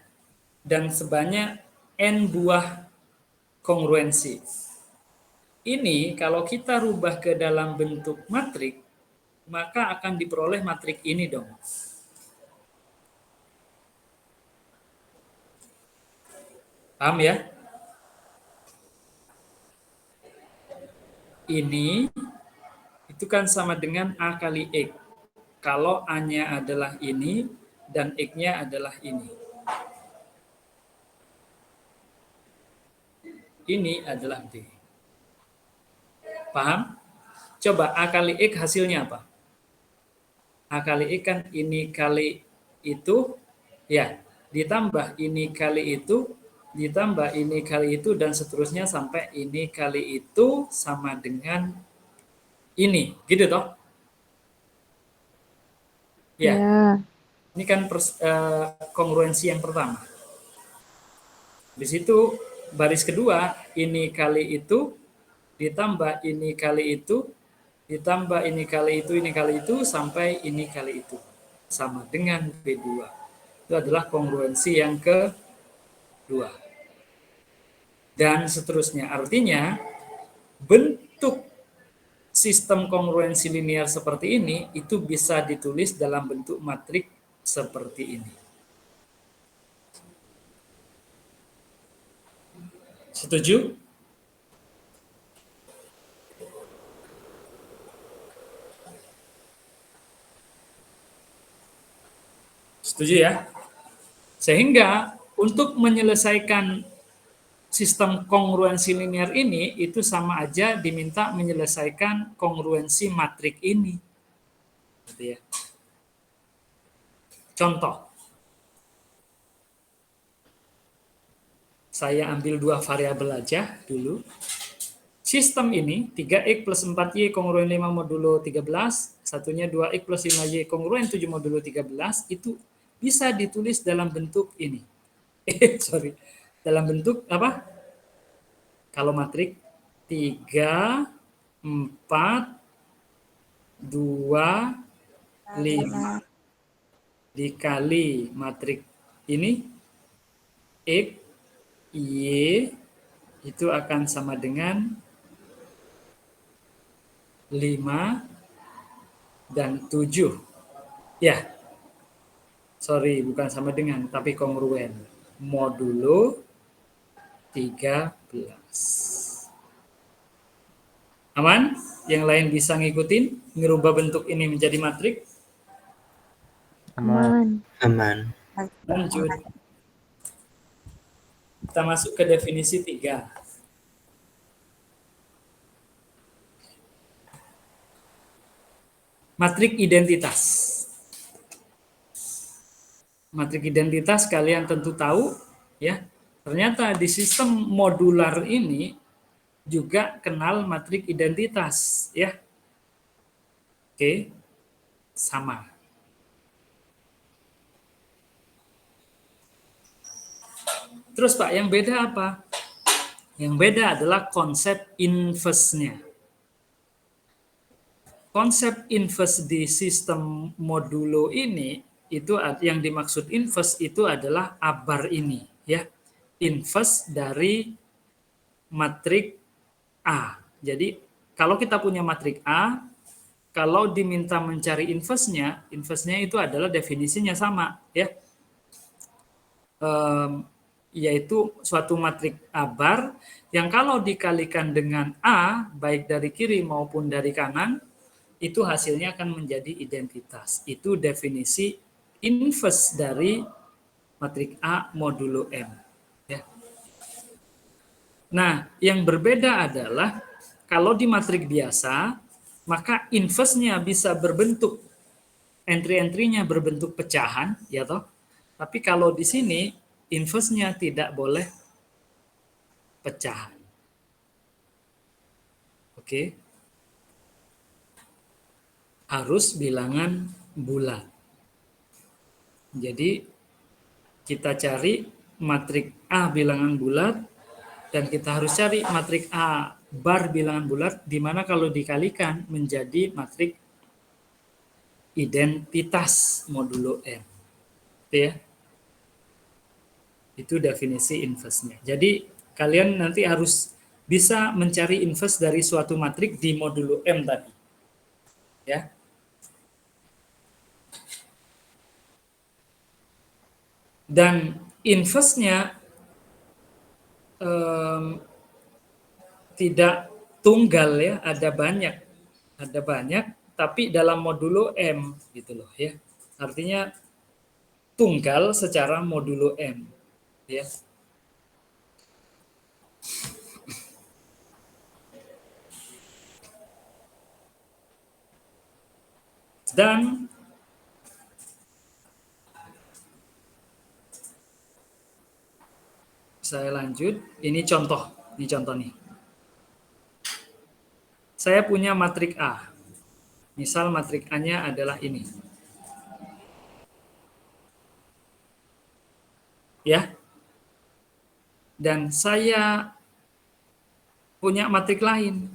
dan sebanyak n buah kongruensi. Ini kalau kita rubah ke dalam bentuk matrik, maka akan diperoleh matrik ini dong. Paham ya? Ini itu kan sama dengan A kali X. Kalau A-nya adalah ini dan X-nya adalah ini. Ini adalah D. Paham? Coba A kali X hasilnya apa? A kali X kan ini kali itu, ya, ditambah ini kali itu, ditambah ini kali itu, dan seterusnya sampai ini kali itu sama dengan ini, gitu toh? Ya, ini kan kongruensi yang pertama. Di situ baris kedua, ini kali itu, ditambah ini kali itu, ditambah ini kali itu, sampai ini kali itu. Sama dengan B2. Itu adalah kongruensi yang 2. Dan seterusnya. Artinya, bentuk sistem kongruensi linear seperti ini itu bisa ditulis dalam bentuk matrik seperti ini. Setuju? Setuju ya? Sehingga untuk menyelesaikan sistem kongruensi linear ini itu sama aja diminta menyelesaikan kongruensi matrik ini. Gitu ya. Contoh. Saya ambil 2 variabel aja dulu. Sistem ini 3x plus 4y kongruen 5 modulo 13, satunya 2x plus 5y kongruen 7 modulo 13, itu bisa ditulis dalam bentuk ini. Sorry. Dalam bentuk apa? Kalau matrik 3, 4, 2, 5 dikali matrik ini x, y itu akan sama dengan 5 dan 7. Ya. Sorry, bukan sama dengan, tapi kongruen. Modulo 13. Aman? Yang lain bisa ngikutin? Ngerubah bentuk ini menjadi matrik? Aman. Aman. Lanjut. Kita masuk ke definisi 3. Matrik identitas. Matrik identitas kalian tentu tahu, ya. Ternyata di sistem modular ini juga kenal matrik identitas, ya. Oke, sama. Terus Pak, yang beda apa? Yang beda adalah konsep inverse-nya. Konsep inverse di sistem modulo ini, itu yang dimaksud inverse itu adalah abar ini, ya. Inverse dari matrik A. Jadi, kalau kita punya matrik A, kalau diminta mencari inverse-nya itu adalah definisinya sama, ya. Yaitu suatu matrik abar yang kalau dikalikan dengan A, baik dari kiri maupun dari kanan, itu hasilnya akan menjadi identitas. Itu definisi inverse dari matrik A modulo M. Ya. Nah, yang berbeda adalah kalau di matrik biasa, maka inverse-nya bisa berbentuk, entry-entry-nya berbentuk pecahan, ya toh. Tapi kalau di sini, inverse-nya tidak boleh pecahan. Oke. Harus bilangan bulat. Jadi kita cari matrik A bilangan bulat dan kita harus cari matrik A bar bilangan bulat di mana kalau dikalikan menjadi matrik identitas modulo M. Itu ya. Itu definisi inverse-nya. Jadi kalian nanti harus bisa mencari inverse dari suatu matrik di modulo M tadi. Ya. Dan inverse-nya tidak tunggal ya, ada banyak, tapi dalam modulo M gitu loh ya. Artinya tunggal secara modulo M ya. Dan saya lanjut, ini contoh nih. Saya punya matrik A. Misal matrik A-nya adalah ini. Ya. Dan saya punya matrik lain.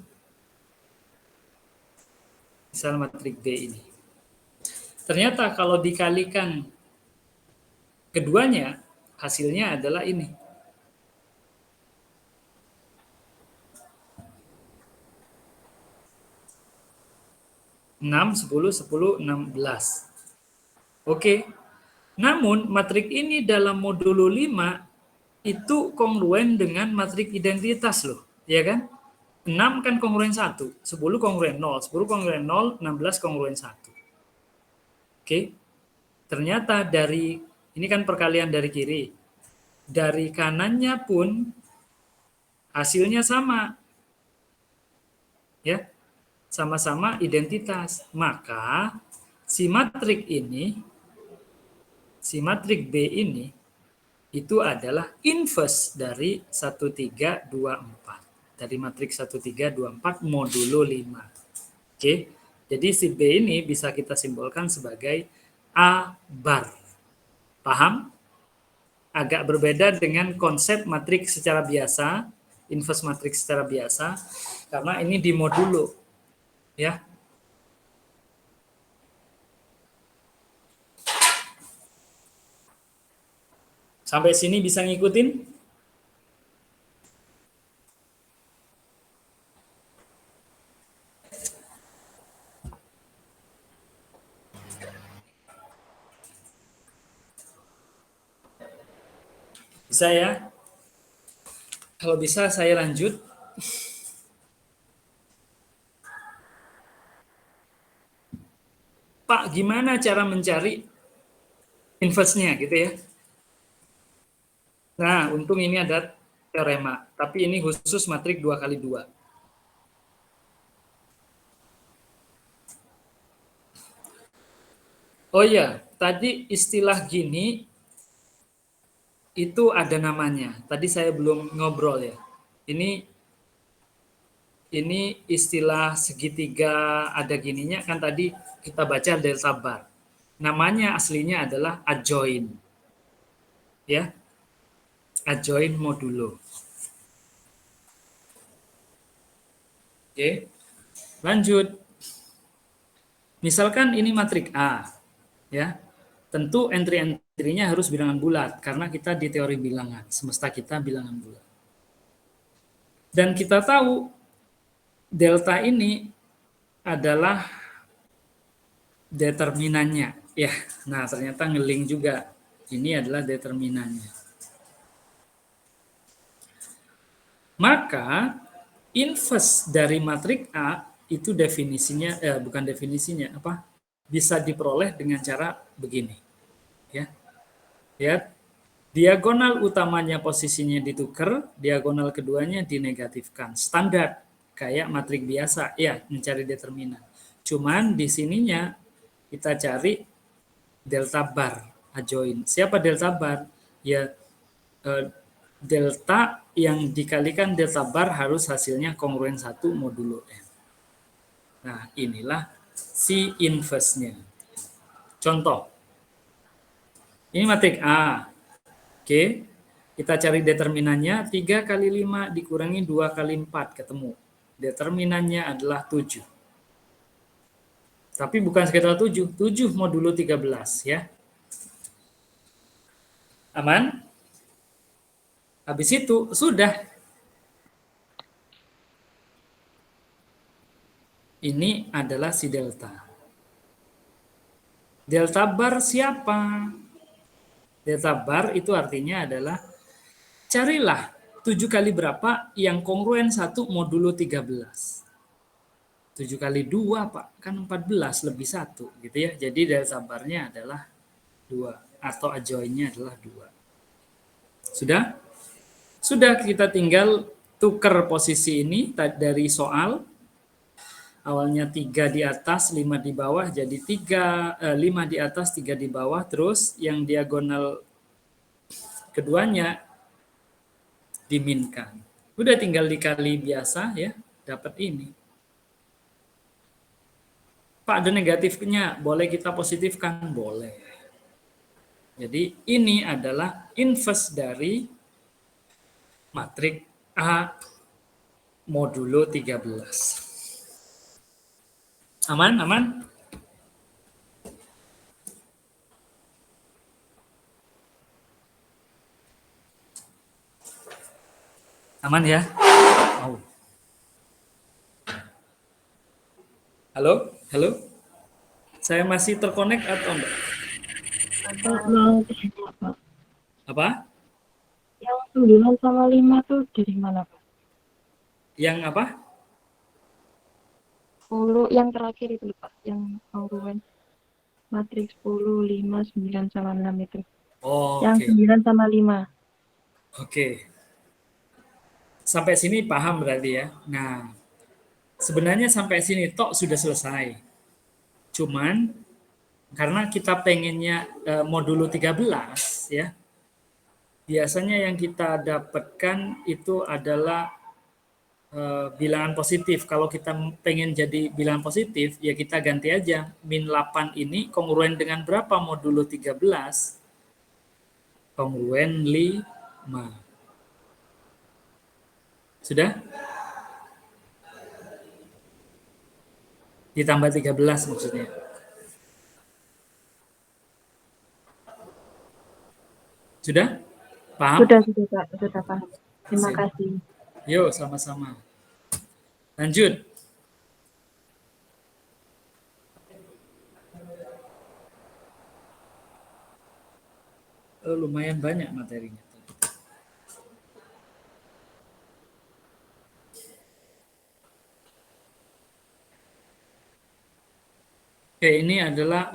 Misal matrik D ini. Ternyata kalau dikalikan keduanya, hasilnya adalah ini. 6, 10, 10, 16. Oke. Namun matrik ini dalam modulo 5 itu kongruen dengan matrik identitas loh, ya kan? 6 kan kongruen 1, 10 kongruen 0, 10 kongruen 0, 16 kongruen 1. Oke. Ternyata dari ini kan perkalian dari kiri. Dari kanannya pun hasilnya sama. Ya. Sama-sama identitas. Maka si matrik B ini itu adalah inverse dari 1, 3, 2, 4. Dari matriks 1, 3, 2, 4 modulo 5. Oke. Jadi si B ini bisa kita simbolkan sebagai A bar. Paham? Agak berbeda dengan konsep matriks secara biasa, inverse matriks secara biasa, karena ini di modulo. Ya. Sampai sini bisa ngikutin? Bisa ya? Kalau bisa saya lanjut. Pak, gimana cara mencari inverse-nya gitu ya? Nah, untung ini ada teorema, tapi ini khusus matrik 2x2. Oh iya, tadi istilah gini itu ada namanya. Tadi saya belum ngobrol ya. Ini istilah segitiga ada gininya kan tadi kita baca delta bar. Namanya aslinya adalah adjoint. Ya. Adjoint modulo. Oke. Lanjut. Misalkan ini matrik A, ya. Tentu entry-entry-nya harus bilangan bulat karena kita di teori bilangan, semesta kita bilangan bulat. Dan kita tahu delta ini adalah determinannya, ya. Nah, ternyata ngeling juga. Ini adalah determinannya. Maka inverse dari matrik A itu definisinya bukan definisinya apa? Bisa diperoleh dengan cara begini. Ya. Lihat, diagonal utamanya posisinya ditukar, diagonal keduanya dinegatifkan. Standar kayak matrik biasa, ya, mencari determinan. Cuman di sininya kita cari delta bar adjoint. Siapa delta bar? Ya delta yang dikalikan delta bar harus hasilnya kongruen 1 modulo N. Nah, inilah si inverse-nya. Contoh. Ini matrik A. Oke. Kita cari determinannya. 3 kali 5 dikurangi 2 kali 4 ketemu. Determinannya adalah 7. Tapi bukan sekitar 7. 7 modulo 13 ya. Aman? Habis itu sudah. Ini adalah si delta. Delta bar siapa? Delta bar itu artinya adalah carilah 7 kali berapa yang kongruen 1 modulo 13. 7 kali 2, Pak. Kan 14 lebih 1 gitu ya. Jadi delta barnya adalah 2 atau adjoint-nya adalah 2. Sudah? Sudah, kita tinggal tukar posisi ini dari soal. Awalnya 3 di atas, 5 di bawah, jadi 5 di atas, 3 di bawah, terus yang diagonal keduanya diminkan. Udah tinggal dikali biasa ya, dapat ini. Pak, ada negatifnya, boleh kita positifkan? Boleh. Jadi ini adalah inverse dari matrik A modulo 13. Aman? Aman? Aman ya? Oh. Halo? Halo? Saya masih terkonek atau enggak? Mau tanya, Pak. Apa? Yang 9 sama 5 tuh dari mana, Pak? Yang apa? 10 yang terakhir itu, Pak. Yang congruent. Matriks 10, 5, 9 sama 6 itu. Oh, Yang oke. 9 sama 5. Oke. Sampai sini paham berarti ya. Nah, sebenarnya sampai sini tok sudah selesai. Cuman karena kita pengennya modulo 13 ya. Biasanya yang kita dapatkan itu adalah bilangan positif. Kalau kita pengen jadi bilangan positif, ya kita ganti aja. Min 8 ini kongruen dengan berapa modulo 13? Kongruen 5. Sudah? Ditambah 13 maksudnya. Sudah? Paham? Sudah, Pak. Sudah paham. Terima Sip. kasih. Yuk, sama-sama. Lanjut. Lumayan banyak materinya. Oke, ini adalah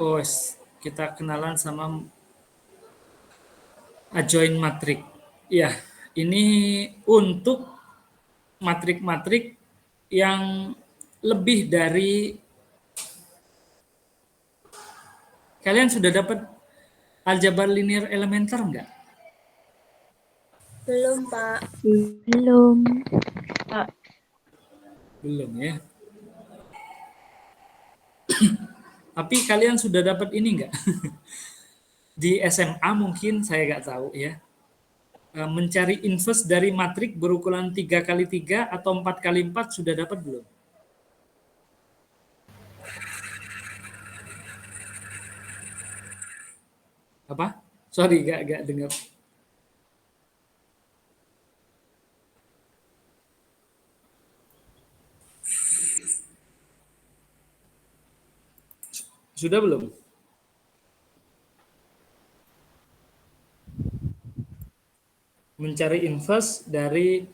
kita kenalan sama adjoint matrik. Ya, ini untuk matrik-matrik yang lebih dari kalian sudah dapat aljabar linear elementer enggak? Belum, Pak. Belum. Belum ya. Tapi kalian sudah dapat ini enggak? Di SMA mungkin saya nggak tahu ya. Mencari inverse dari matrik berukuran 3x3 atau 4x4 sudah dapat belum? Apa? Sorry, nggak dengar. Sudah belum? Mencari inverse dari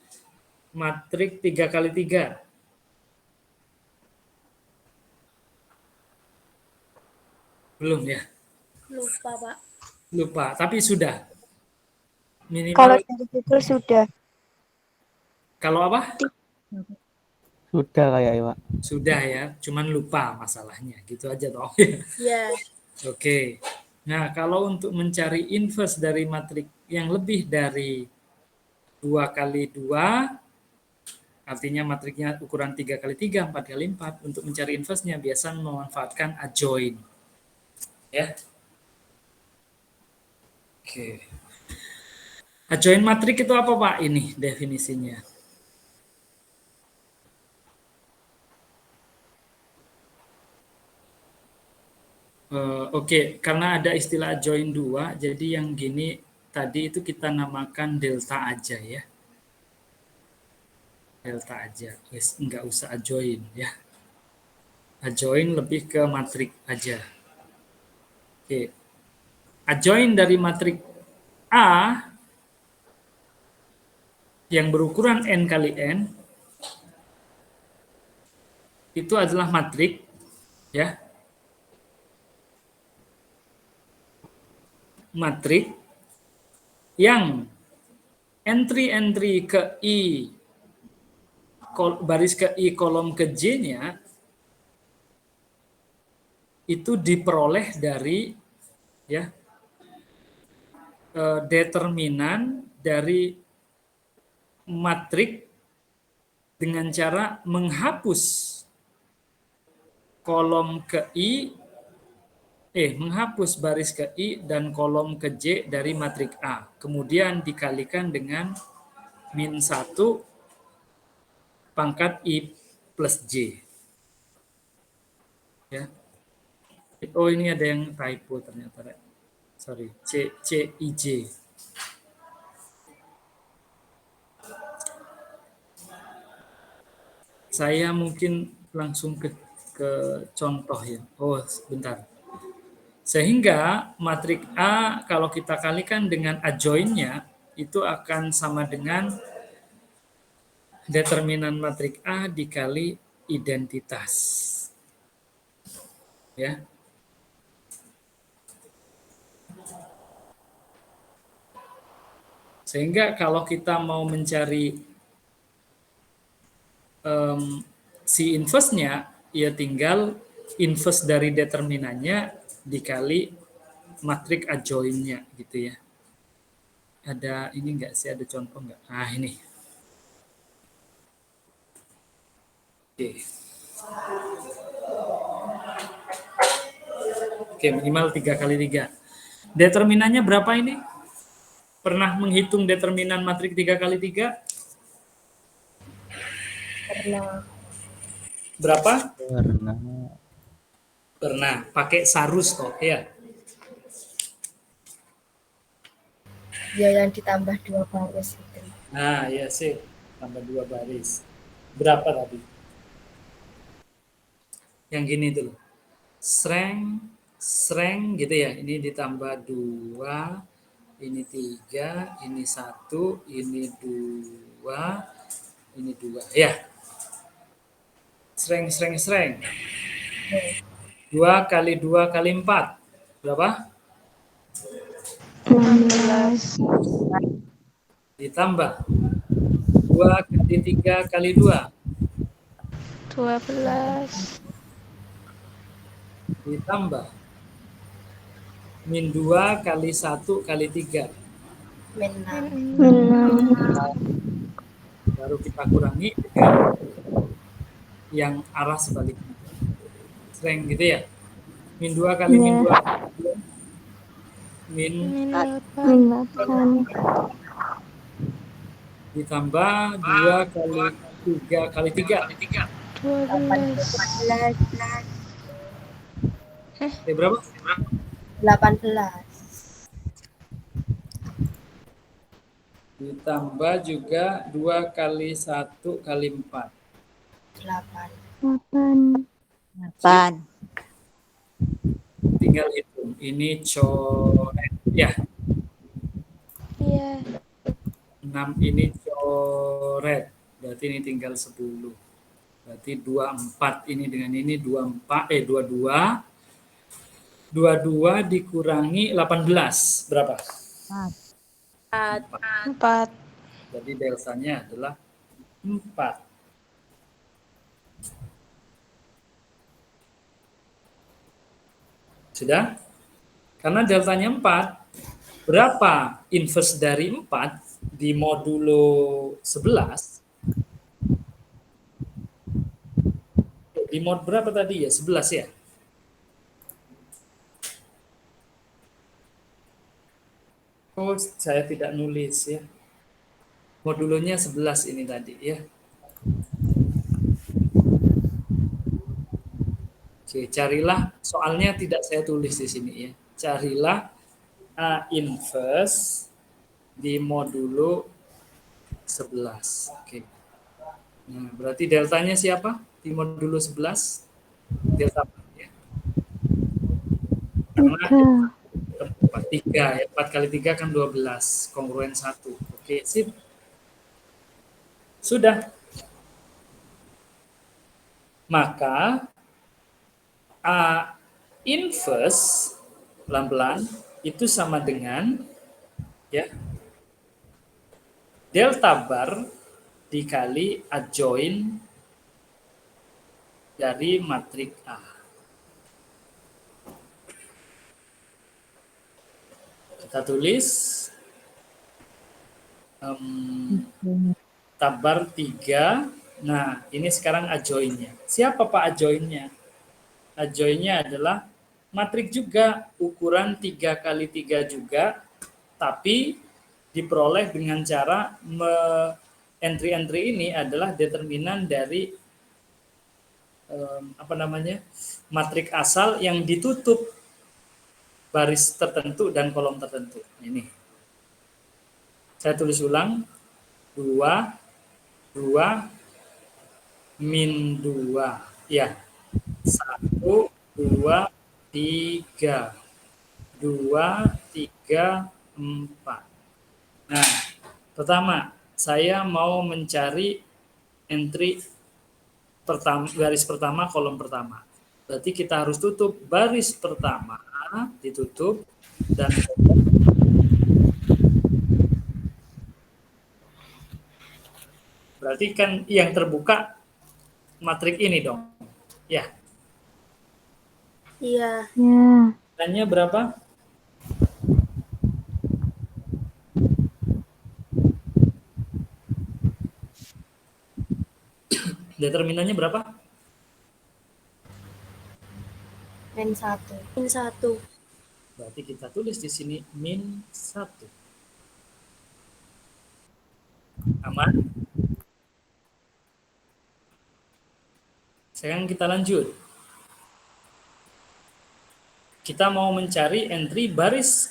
matrik 3x3. Belum ya? Lupa, Pak. Lupa, tapi sudah. Kalau Minimal dari Google sudah. kalau apa? Sudah kayak Pak. Sudah ya, cuman lupa masalahnya. Gitu aja toh. Ya. Oke. Nah, kalau untuk mencari inverse dari matrik yang lebih dari 2x2, artinya matriknya ukuran 3x3, 4x4, untuk mencari inverse-nya biasa memanfaatkan adjoint. Ya. Oke. Adjoint matrik itu apa, Pak? Ini definisinya. Oke, karena ada istilah adjoint 2, jadi yang gini tadi itu kita namakan delta aja ya. Delta aja, nggak usah adjoint ya. Adjoint lebih ke matrik aja. Oke. Adjoint dari matrik A yang berukuran n kali n itu adalah matrik ya. Matrik yang entry ke I baris ke I kolom ke J-nya itu diperoleh dari ya determinan dari matrik dengan cara menghapus kolom ke I menghapus baris ke I dan kolom ke J dari matrik A. Kemudian dikalikan dengan min 1 pangkat I plus J. Ya. Oh, ini ada yang typo ternyata. Sorry, C I J. Saya mungkin langsung ke ke contoh ya. Oh, sebentar. Sehingga matrik A kalau kita kalikan dengan adjoinnya itu akan sama dengan determinan matrik A dikali identitas. Ya. Sehingga kalau kita mau mencari si inverse-nya, ya tinggal inverse dari determinannya dikali matrik adjoin-nya gitu ya. Ada ini enggak sih, ada contoh enggak? Ah, ini. Oke, minimal 3 kali 3. Determinannya berapa ini? Pernah menghitung determinan matrik 3 kali 3? Pernah. Berapa? Pernah. Pernah. Pakai sarus toh, ya. Ya yang ditambah 2 baris itu. Nah, ya sih. Tambah 2 baris. Berapa tadi? Yang gini tuh. Sreng gitu ya. Ini ditambah 2, ini 3, ini 1, ini 2, ini 2. Ya. Sreng. 2 kali 2 kali 4. Berapa? 16. Ditambah 2 kali 3 kali 2. 12. Ditambah min 2 kali 1 kali 3. Min 6. 6. Baru kita kurangi dengan yang arah sebaliknya. Sreng gitu ya. Min 2 kali min 2. Min Min 8. Min 8. ditambah 2 kali 3 kali 3. 12. 18. Berapa? 18. Ditambah juga 2 kali 1 kali 4. 8. 8. Tinggal hitung. Ini coret ya. Iya. 6 ini coret. Berarti ini tinggal 10. Berarti 24 ini dengan ini 22. 22 dikurangi 18. Berapa? 4. Jadi deltanya adalah 4. Sudah? Karena deltanya 4, berapa inverse dari 4 di modulo 11? Di mod berapa tadi ya? 11 ya? Oh, saya tidak nulis ya. Modulonya 11 ini tadi ya. Oke, carilah, soalnya tidak saya tulis di sini ya. Carilah A inverse di modulo 11. Oke. Nah, berarti deltanya siapa di modulo 11? Delta ya. Karena 3 ya. 4 kali 3 kan 12. Kongruen 1. Oke, sip. Sudah. Maka A inverse pelan-pelan itu sama dengan ya delta bar dikali adjoin dari matrik A. Kita tulis tabar 3. Nah, ini sekarang adjoinnya. Siapa Pak adjoinnya? Adjoinnya adalah matrik juga, ukuran 3 kali 3 juga, tapi diperoleh dengan cara entry-entry ini adalah determinan dari matrik asal yang ditutup baris tertentu dan kolom tertentu. Ini. Saya tulis ulang. 2, min 2. Ya. 1, 2, 3. 2, 3, 4. Nah, pertama, saya mau mencari entry pertama, garis pertama, kolom pertama. Berarti kita harus tutup baris pertama, ditutup, dan berarti kan yang terbuka matrik ini dong. Ya, Iya. Ya. nilainya berapa? Determinannya berapa? Min 1. Min 1. Berarti kita tulis di sini min 1. Aman? Sekarang kita lanjut. Kita mau mencari entry baris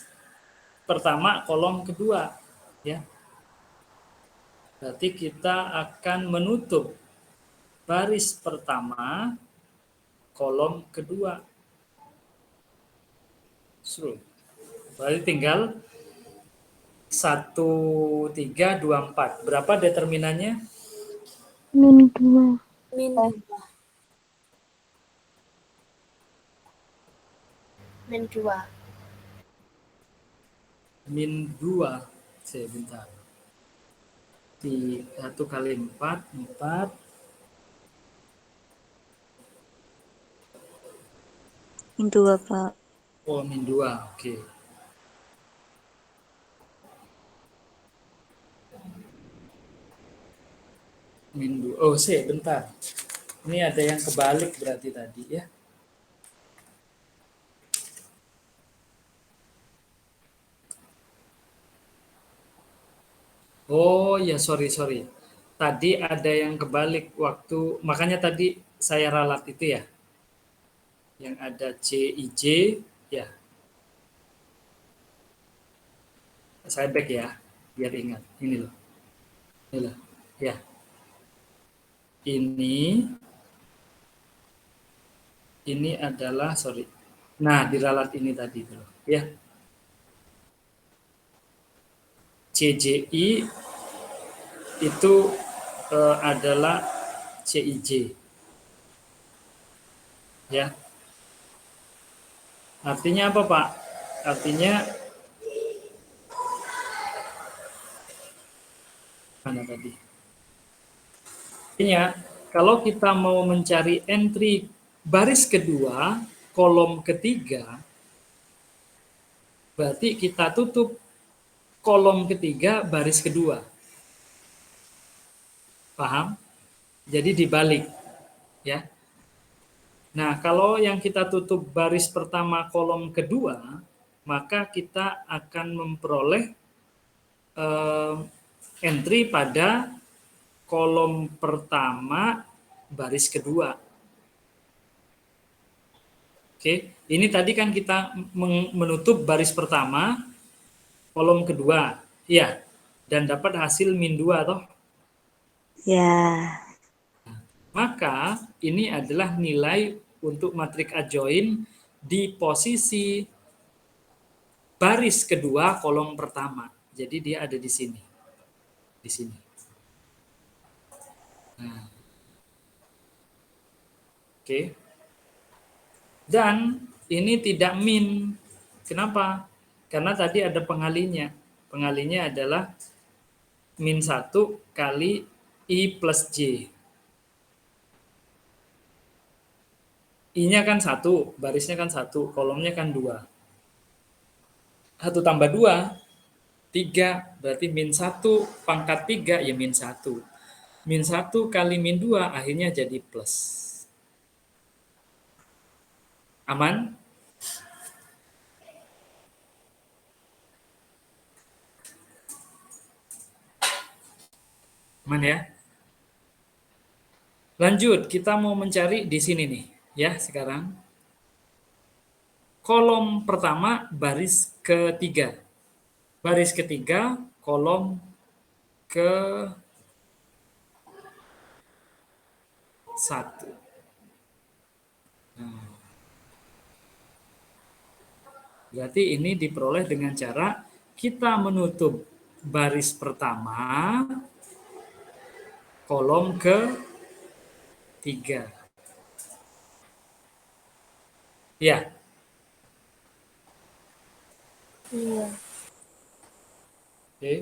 pertama, kolom kedua. Ya. Berarti kita akan menutup baris pertama, kolom kedua. Berarti tinggal 1, 3, 2, 4. Berapa determinannya? Min 2. Min Min 2. Min 2. Sebentar. 1 kali 4, 4. Min 2, Pak. Oh, min 2. Oke. Min 2. Oh, bentar. Ini ada yang kebalik berarti tadi ya. Oh ya, sorry. Tadi ada yang kebalik waktu, makanya tadi saya ralat itu ya. Yang ada CIJ, ya. Saya back ya, biar ingat. Ini loh. Ya. Ini adalah, sorry. Nah, diralat ini tadi tuh, ya. CJI itu adalah CIJ. Ya. Artinya apa, Pak? Artinya mana tadi? Artinya kalau kita mau mencari entry baris kedua, kolom ketiga, berarti kita tutup kolom ketiga, baris kedua. Paham? Jadi dibalik. Ya. Nah, kalau yang kita tutup baris pertama, kolom kedua, maka kita akan memperoleh entry pada kolom pertama, baris kedua. Oke, ini tadi kan kita menutup baris pertama, kolom kedua, ya, dan dapat hasil min 2 toh. Ya. Maka ini adalah nilai untuk matrik adjoin di posisi baris kedua, kolom pertama. Jadi dia ada di sini. Di sini. Nah. Oke. Dan ini tidak min. Kenapa? Karena tadi ada pengalinya. Pengalinya adalah min 1 kali I plus J. I-nya kan 1, barisnya kan 1, kolomnya kan 2. 1 tambah 2, 3, berarti min 1 pangkat 3, ya min 1. Min 1 kali min 2, akhirnya jadi plus. Aman? Aman ya? Lanjut, kita mau mencari di sini nih, ya sekarang. Kolom pertama, baris ketiga. Baris ketiga, kolom ke 1. Nah, berarti ini diperoleh dengan cara kita menutup baris pertama, kolom ke-3. Ya, Iya. oke.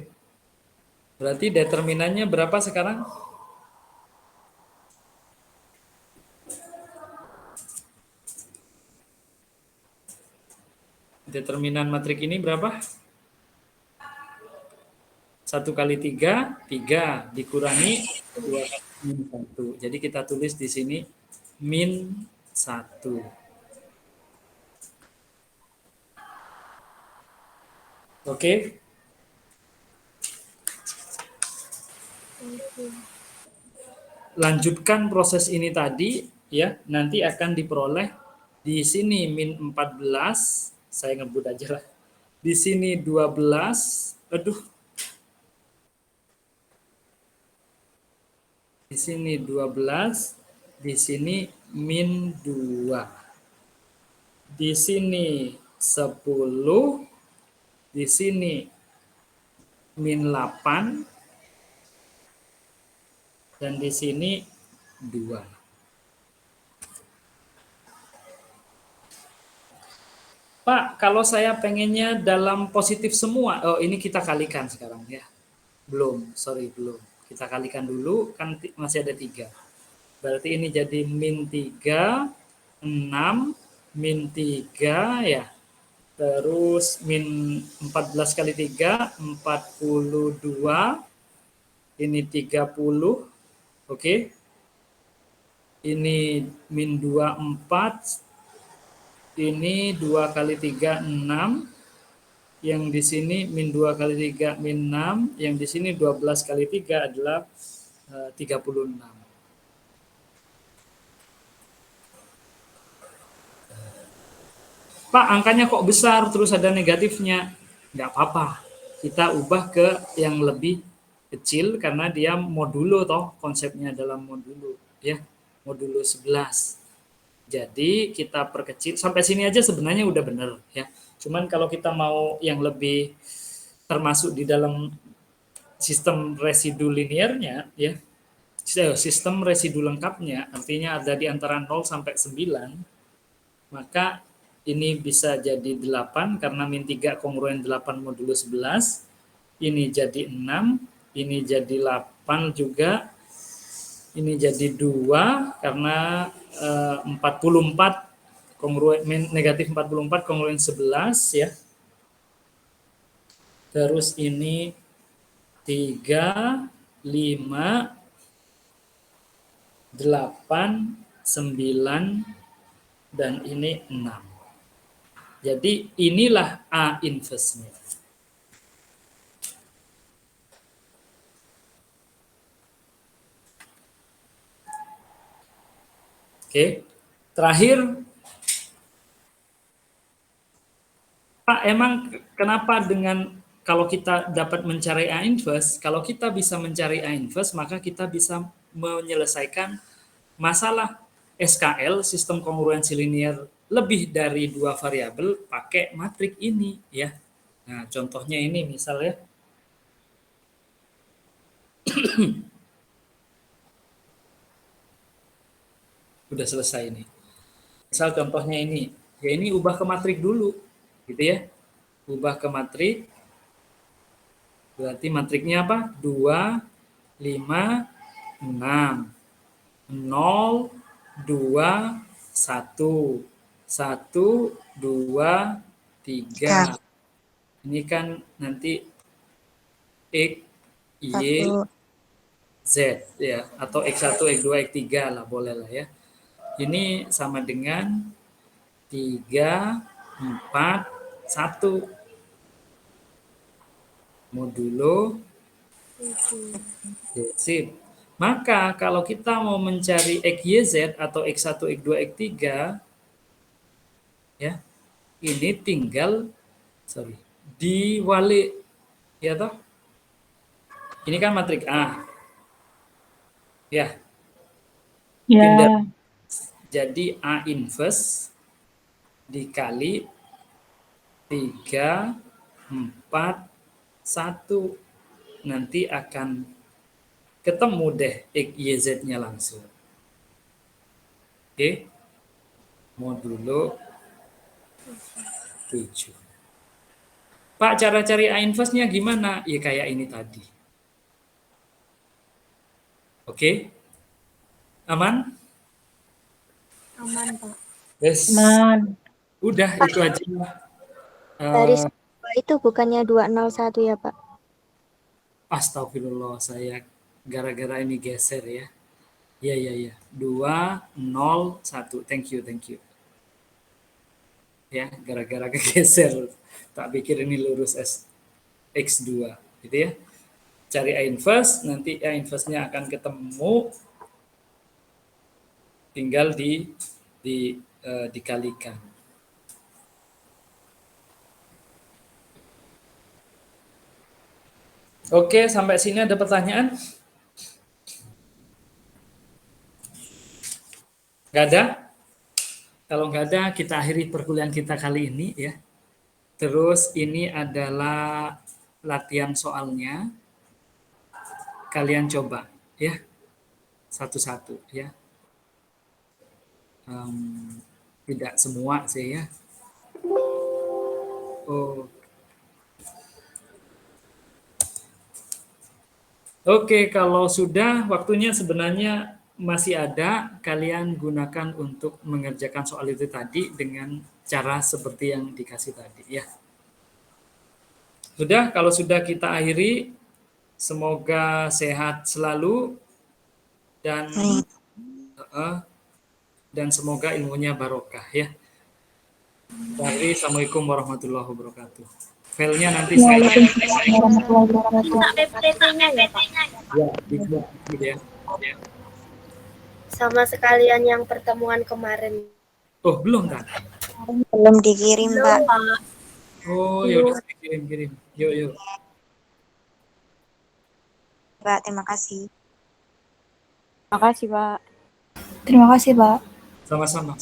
Berarti determinannya berapa sekarang? Determinan matrik ini berapa? 1 kali 3, 3 dikurangi 2 kali min 1. Jadi kita tulis di sini min 1. Oke? Lanjutkan proses ini tadi, ya. Nanti akan diperoleh di sini min 14. Saya ngebut aja lah. Di sini 12. Aduh. Di sini 12, di sini min 2. Di sini 10, di sini min 8, dan di sini 2. Pak, kalau saya pengennya dalam positif semua, oh ini kita kalikan sekarang ya. Belum, sorry belum. Kita kalikan dulu, kan masih ada 3. Berarti ini jadi min 3, 6, min 3 ya. Terus min 14 kali 3, 42. Ini 30, oke. Ini min 2, 4. Ini 2 kali 3, 6. Yang di sini min 2 kali 3, min 6. Yang di sini 12 kali 3 adalah 36. Pak, angkanya kok besar terus ada negatifnya? Nggak apa-apa. Kita ubah ke yang lebih kecil karena dia modulo toh, konsepnya dalam modulo. Ya, modulo 11. Jadi kita perkecil. Sampai sini aja sebenarnya udah benar. Ya. Cuman kalau kita mau yang lebih termasuk di dalam sistem residu linearnya, ya, sistem residu lengkapnya, artinya ada di antara 0 sampai 9, maka ini bisa jadi 8 karena min 3 kongruen 8 modulo 11, ini jadi 6, ini jadi 8 juga, ini jadi 2 karena 44 kongruen negatif 44 kongruen 11 ya. Terus ini 3, 5, 8, 9, dan ini 6. Jadi inilah A inverse-nya. Oke, terakhir, Pak, emang kenapa dengan kalau kita dapat mencari A inverse, kalau kita bisa mencari A inverse, maka kita bisa menyelesaikan masalah SKL, sistem kongruensi linear lebih dari 2 variabel pakai matrik ini ya. Nah, contohnya ini misalnya udah selesai ini. Misal contohnya ini, ya ini ubah ke matrik dulu, gitu ya. Ubah ke matrik, berarti matriknya apa? 2, 5, 6, 0, 2, 1, 1, 2, 3. Ini kan nanti X, Y, Z ya, atau X1, X2, X3 lah, boleh lah ya. Ini sama dengan 3, 4, 1 modulo. Sip. Maka kalau kita mau mencari XYZ atau X1, X2, X3 ya, ini tinggal diwali ya toh. Ini kan matrik A. Ya. Ya. Jadi A inverse dikali 3, 4, 1. Nanti akan ketemu deh X, Y, Z-nya langsung. Oke. Modulo 7. Pak, cara cari A inverse-nya gimana? Ya kayak ini tadi. Oke? Aman? Aman, Pak. Yes. Udah, itu aja. Dari itu bukannya 201 ya, Pak? Astagfirullah, saya gara-gara ini geser ya. Iya. 201. Thank you. Ya, gara-gara kegeser. Tak pikir ini lurus X2, gitu ya. Cari A inverse, nanti A inverse-nya akan ketemu, tinggal dikalikan. Oke, sampai sini ada pertanyaan? Nggak ada? Kalau nggak ada, kita akhiri perkuliahan kita kali ini ya. Terus ini adalah latihan soalnya. Kalian coba ya, satu-satu ya. Tidak semua sih ya. Oke, kalau sudah, waktunya sebenarnya masih ada. Kalian gunakan untuk mengerjakan soal itu tadi dengan cara seperti yang dikasih tadi ya. Sudah, kalau sudah kita akhiri, semoga sehat selalu dan semoga ilmunya barokah ya. Assalamualaikum warahmatullahi wabarakatuh. Filenya nanti saya PPT-nya ya, Pak? ya. Sama sekalian yang pertemuan kemarin. Oh, belum kan? Belum dikirim, Pak. Oh, ya udah kirim. Yuk. Pak, terima kasih. Terima kasih, Pak. Terima kasih, Pak. Sama-sama.